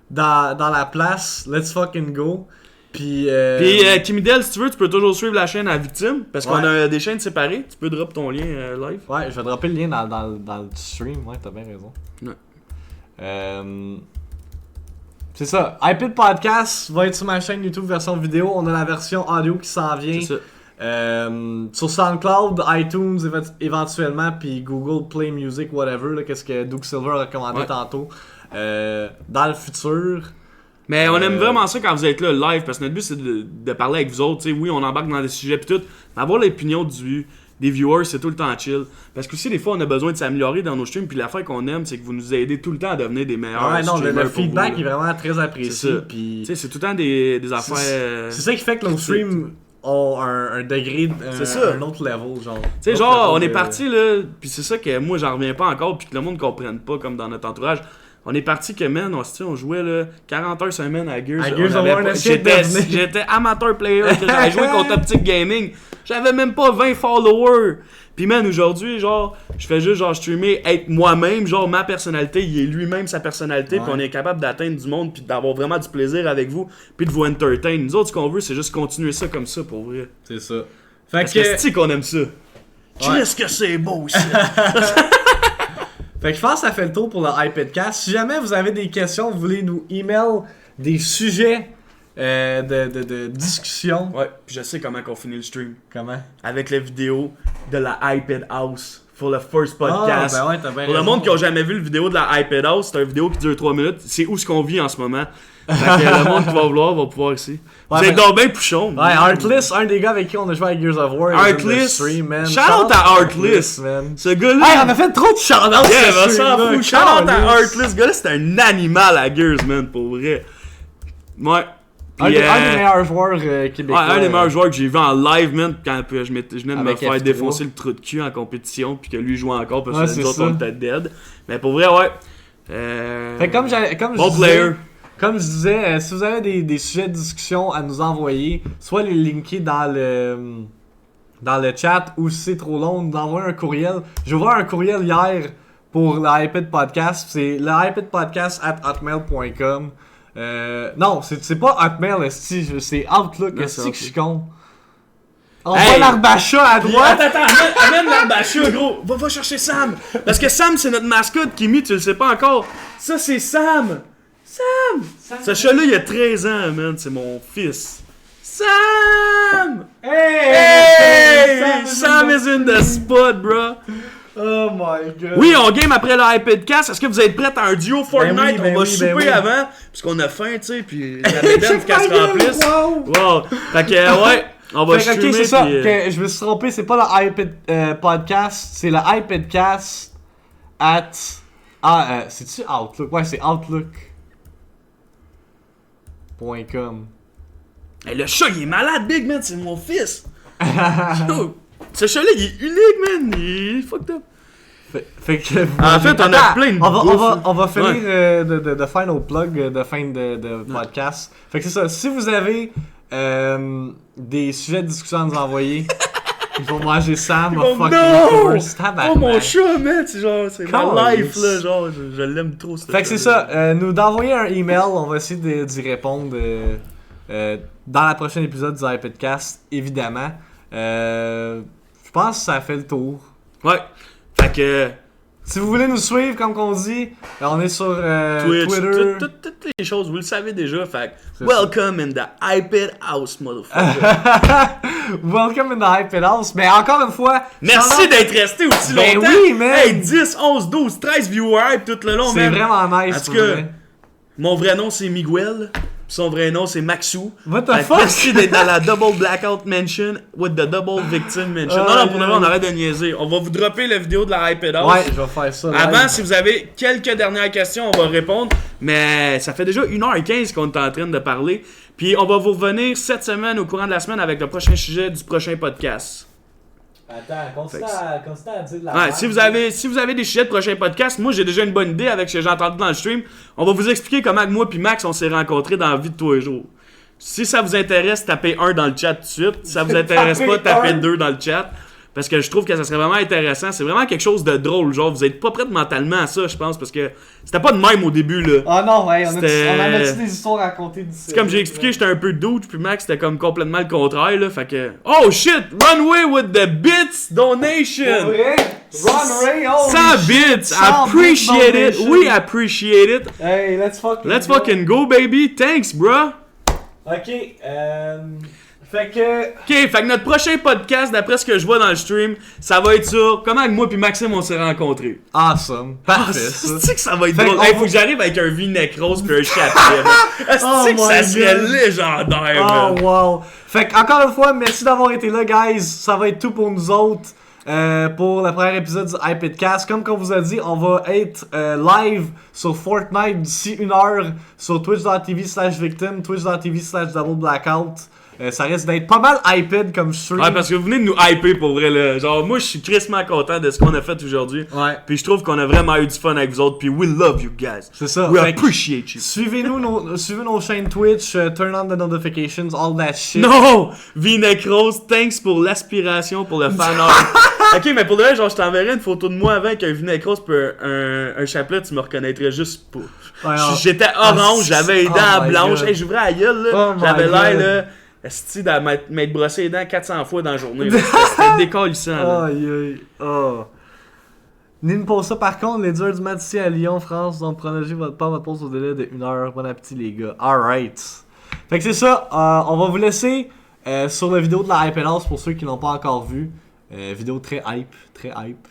dans la place. Let's fucking go. Puis, Puis Kimmy Dell, si tu veux, tu peux toujours suivre la chaîne à Victime, parce qu'on Ouais. a des chaînes séparées. Tu peux drop ton lien live. ouais, je vais dropper le lien dans le stream. Ouais, t'as bien raison. Ouais. C'est ça. iPad Podcast va être sur ma chaîne YouTube version vidéo. On a la version audio qui s'en vient. C'est ça. Sur SoundCloud, iTunes éventuellement, puis Google Play Music, whatever, là, qu'est-ce que Duke Silver a recommandé Ouais. tantôt. Dans le futur. Mais on aime vraiment ça quand vous êtes là live, parce que notre but c'est de parler avec vous autres. T'sais, oui, on embarque dans des sujets pis tout, mais avoir l'opinion des viewers, c'est tout le temps chill. Parce que aussi, des fois, on a besoin de s'améliorer dans nos streams, puis l'affaire qu'on aime, c'est que vous nous aidez tout le temps à devenir des meilleurs. Ouais, non, le streamers pour feedback vous, est là. vraiment très apprécié. C'est ça. Puis T'sais, c'est tout le temps des affaires. c'est ça qui fait que nos streams ont un degré, C'est ça. un autre level, genre. Tu sais, Un genre, autre on level est de- parti là, puis c'est ça que moi j'en reviens pas encore, puis que le monde comprenne pas comme dans notre entourage. On est parti que, man, on jouait là, 40 heures semaine à Gears. À On Gears of avait War, pas- on essayait de J'étais devenir. j'étais amateur player, que j'avais joué contre Optic Gaming. J'avais même pas 20 followers. Puis, man, aujourd'hui, genre, je fais juste genre streamer, être moi-même, genre ma personnalité, il est lui-même sa personnalité, Ouais. puis on est capable d'atteindre du monde, puis d'avoir vraiment du plaisir avec vous, puis de vous entertain. Nous autres, ce qu'on veut, c'est juste continuer ça comme ça pour vrai. C'est ça. Fait Parce que c'est qu'on aime ça. Qu'est-ce que c'est beau, ça! Fait que je pense que ça fait le tour pour le iPadcast. Si jamais vous avez des questions, vous voulez nous email des sujets de discussion. Ouais, puis je sais comment qu'on finit le stream. Comment? Avec la vidéo de la iPad House pour le first podcast. Ah, ben ouais, t'as bien Pour le raison. monde qui n'a jamais vu le vidéo de la iPad House, c'est une vidéo qui dure 3 minutes. C'est où ce qu'on vit en ce moment. Fait que le monde qui va vouloir va pouvoir ici. Ouais, C'est mais- donc bien pouchon. Ouais, Artlist, un des gars avec qui on a joué à Gears of War. Artlist. Stream, man. Shout out à Artlist. man. Ce gars-là. Hey, on a fait trop de shout-outs. Yeah, ce va s'en stream-là. fout. Shout out à Calisse. Artlist. Ce gars-là, c'est un animal à Gears, man, pour vrai. Ouais. Un Puis, des meilleurs joueurs québécois. Ouais, un des meilleurs joueurs que j'ai vu en live, man, quand je venais de me Avec faire F3. défoncer le trou de cul en compétition, puis que lui jouait encore parce Ouais, que c'est nous autres ça. on était dead. Mais pour vrai, ouais. Fait que comme Bon je player. disais, comme je disais, si vous avez des sujets de discussion à nous envoyer, soit les linker dans le chat ou si c'est trop long, nous envoyer un courriel. J'ai ouvert un courriel hier pour l'iPad Podcast. C'est l'iPadpodcast@hotmail.com. Non, c'est pas Hotmail, c'est Outlook. Non, Est-ce c'est que je suis con? On Hey! voit l'Arbacha à Puis, droite. attends, amène l'Arbacha, gros. Va chercher Sam. Parce que Sam, c'est notre mascotte, Kimi, tu le sais pas encore. Ça, c'est Sam. Sam. Ce chat-là, il a 13 ans, man. C'est mon fils. Sam. Hey! Sam is in the spot, bro. Oh my god. Oui, on game après le iPadcast. Est-ce que vous êtes prêts à un duo Fortnite? Ben oui, On va oui, souper oui. avant, puisqu'on a faim, tu sais, puis la bédaine, faut qu'elle se remplisse. Wow. Wow. Fait que, ouais, on va Fait que, streamer. ok, c'est ça. puis, que je me suis trompé, c'est pas le iPad podcast, c'est le iPadcast at. C'est-tu Outlook? Ouais, c'est Outlook.com. Hey, le chat, il est malade, Big Man, c'est mon fils. Yo, ce chat-là, il est unique, man. Il est fucked up. Fait que. En fait, on a Attends, plein de on va finir Ouais. de faire nos plugs de fin de podcast. Fait que c'est ça. Si vous avez des sujets de discussion à nous envoyer, ils vont manger Sam. Oh fucking non! course. Tabarnak. Oh, mon chat, man, c'est genre, c'est ma Calisse. life, là, genre, je l'aime trop, ce Fait que c'est chat-là. ça, nous d'envoyer un email, on va essayer d'y répondre dans la prochaine épisode du iPadcast, évidemment. Je pense que ça fait le tour. Ouais. Fait que, Si vous voulez nous suivre, comme qu'on dit, on est sur Twitch, Twitter. toutes les choses, vous le savez déjà. Fait que, C'est welcome in the iPad house, motherfucker. Welcome in the iPad House. Mais encore une fois, Merci shout-out- d'être resté aussi Ben longtemps. oui, man. Hey, 10, 11, 12, 13 viewers tout le long, C'est man. vraiment nice. En tout pour cas, vrai. mon vrai nom, c'est Miguel. Puis son vrai nom, c'est Maxou. What the Fait que fuck? merci d'être dans la Double Blackout Mention with the Double Victim Mention. Ah, Non, pour le yeah. moment, on arrête de niaiser. On va vous dropper la vidéo de la iPad House. Ouais, je vais faire ça. Avant, live. si vous avez quelques dernières questions, on va répondre. Mais ça fait déjà 1h15 qu'on est en train de parler. Puis on va vous revenir cette semaine, au courant de la semaine, avec le prochain sujet du prochain podcast. Attends, continue à dire de la Ouais, merde. si vous avez des sujets de prochain podcast, moi j'ai déjà une bonne idée avec ce que j'ai entendu dans le stream. On va vous expliquer comment que moi puis Max on s'est rencontrés dans la vie de tous les jours. Si ça vous intéresse, tapez 1 dans le chat tout de suite. Si ça vous intéresse pas, tapez 2 dans le chat. Parce que je trouve que ça serait vraiment intéressant. C'est vraiment quelque chose de drôle. Genre, vous êtes pas prêts mentalement à ça, je pense. Parce que c'était pas de même au début, là. Ah non, ouais, on C'était- en a des histoires à raconter d'ici. C'est comme j'ai expliqué, j'étais un peu douche, puis Max c'était comme complètement le contraire, là. Fait que. Oh shit! Runway with the bits donation! Pour vrai? Run Ray, oh 100 bits! 100 Appreciate bits it! donation. We appreciate it! Hey, let's Fucking go, baby! Thanks, bruh! Ok, fait que. Ok, fait que notre prochain podcast, d'après ce que je vois dans le stream, ça va être sur comment que moi puis Maxime on s'est rencontrés. Awesome. Ah, Parfait, ça. c'est que ça va être Fait drôle. qu'on Hey, va- faut que j'arrive avec un V-neck rose puis un chapelet. Oh C'est que ça my serait God. légendaire, Oh man. wow. Fait que, encore une fois, merci d'avoir été là, guys. Ça va être tout pour nous autres. Pour le premier épisode du iPadcast. Comme qu'on vous a dit, on va être live sur Fortnite d'ici 1 heure sur twitch.tv/victim, twitch.tv/double blackout. Ça risque d'être pas mal iPad comme stream. Ouais, parce que vous venez de nous hyper pour vrai, là. Genre, moi, je suis crissement content de ce qu'on a fait aujourd'hui. Ouais. Puis je trouve qu'on a vraiment eu du fun avec vous autres. Puis we love you guys. C'est ça. We Fait que appreciate you. suivez nos chaînes Twitch, turn on the notifications, all that shit. Non! V-neck rose, thanks pour l'aspiration, pour le fan art. Ok, mais pour le reste, genre, je t'enverrai une photo de moi avant avec un V-neck rose puis un chapelet, tu me reconnaîtrais juste pas. Ouais, alors- J'étais orange, j'avais les Oh dents my blanches. God. Hey, j'ouvrais la gueule, là. Oh my J'avais l'air, God. là. Esti de m'être brossé les dents 400 fois dans la journée. là. C'était décalissant, là. Aïe aïe. Oh. Nimposa, par contre, les durs du match ici à Lyon, France, donc prolongez votre pause au délai de 1 heure. Bon appétit, les gars. Alright. Fait que c'est ça. On va vous laisser sur la vidéo de la Hype House pour ceux qui l'ont pas encore vu. Vidéo très hype. Très hype.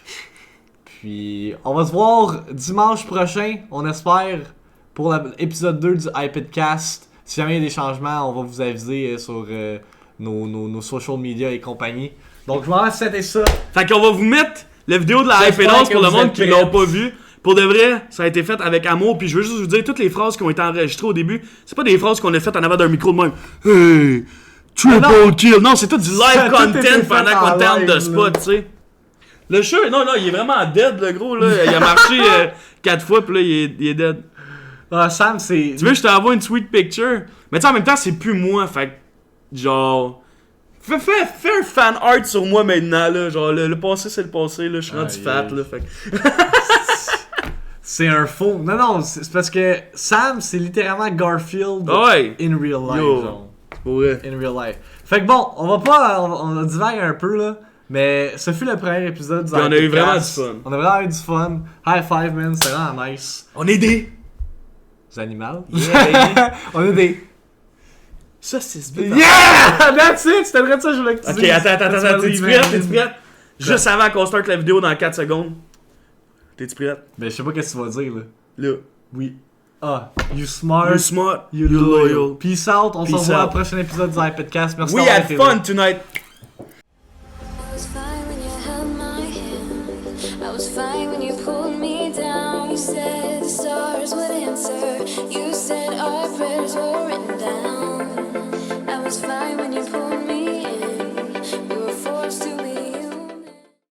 Puis, on va se voir dimanche prochain, on espère, pour l'épisode 2 du iPadcast. Si jamais il y a des changements, on va vous aviser sur nos social media et compagnie. Donc, je m'en vais c'était ça. Fait qu'on va vous mettre la vidéo de la Hype House pour le monde qui l'ont pas vu. Pour de vrai, ça a été fait avec amour. Puis je veux juste vous dire, toutes les phrases qui ont été enregistrées au début, c'est pas des phrases qu'on a faites en avant d'un micro de même. Hey, triple kill. Non, c'est tout du live content pendant qu'on termine de spot, tu sais. Le chat, non, il est vraiment dead, le gros, là. Il a marché 4 fois, puis là, il est dead. Ah, Sam, c'est. Tu veux que je t'envoie une sweet picture? Mais tu sais, en même temps, c'est plus moi, fait que, genre. Fais un fan art sur moi maintenant, là. Genre, le passé, c'est le passé, là. Je suis rendu fat, là. Fait que. C'est un faux. Non, c'est parce que Sam, c'est littéralement Garfield in real life. Yo, genre. c'est pour vrai. In real life. Fait que bon, on va divague un peu, là. Mais ce fut le premier épisode du on a eu vraiment du fun. On a vraiment eu du fun. High five, man. C'était vraiment nice. On est des animaux. Yeah, on est des. Ça, c'est ce Yeah! That's it! C'était vrai de ça, je voulais que tu dises. Ok, attends. T'es-tu prête? Juste avant qu'on starte la vidéo dans 4 secondes. T'es-tu prête? Mais je sais pas qu'est-ce que tu vas dire, là. Là. Oui. Ah, you smart. You loyal. Peace out. On se Peace revoit out. au prochain épisode du iPadcast. Merci We d'avoir had été fun là. tonight. I was fine when you held my hand. I was fine when you pulled me down. You said the stars would answer. You said our prayers were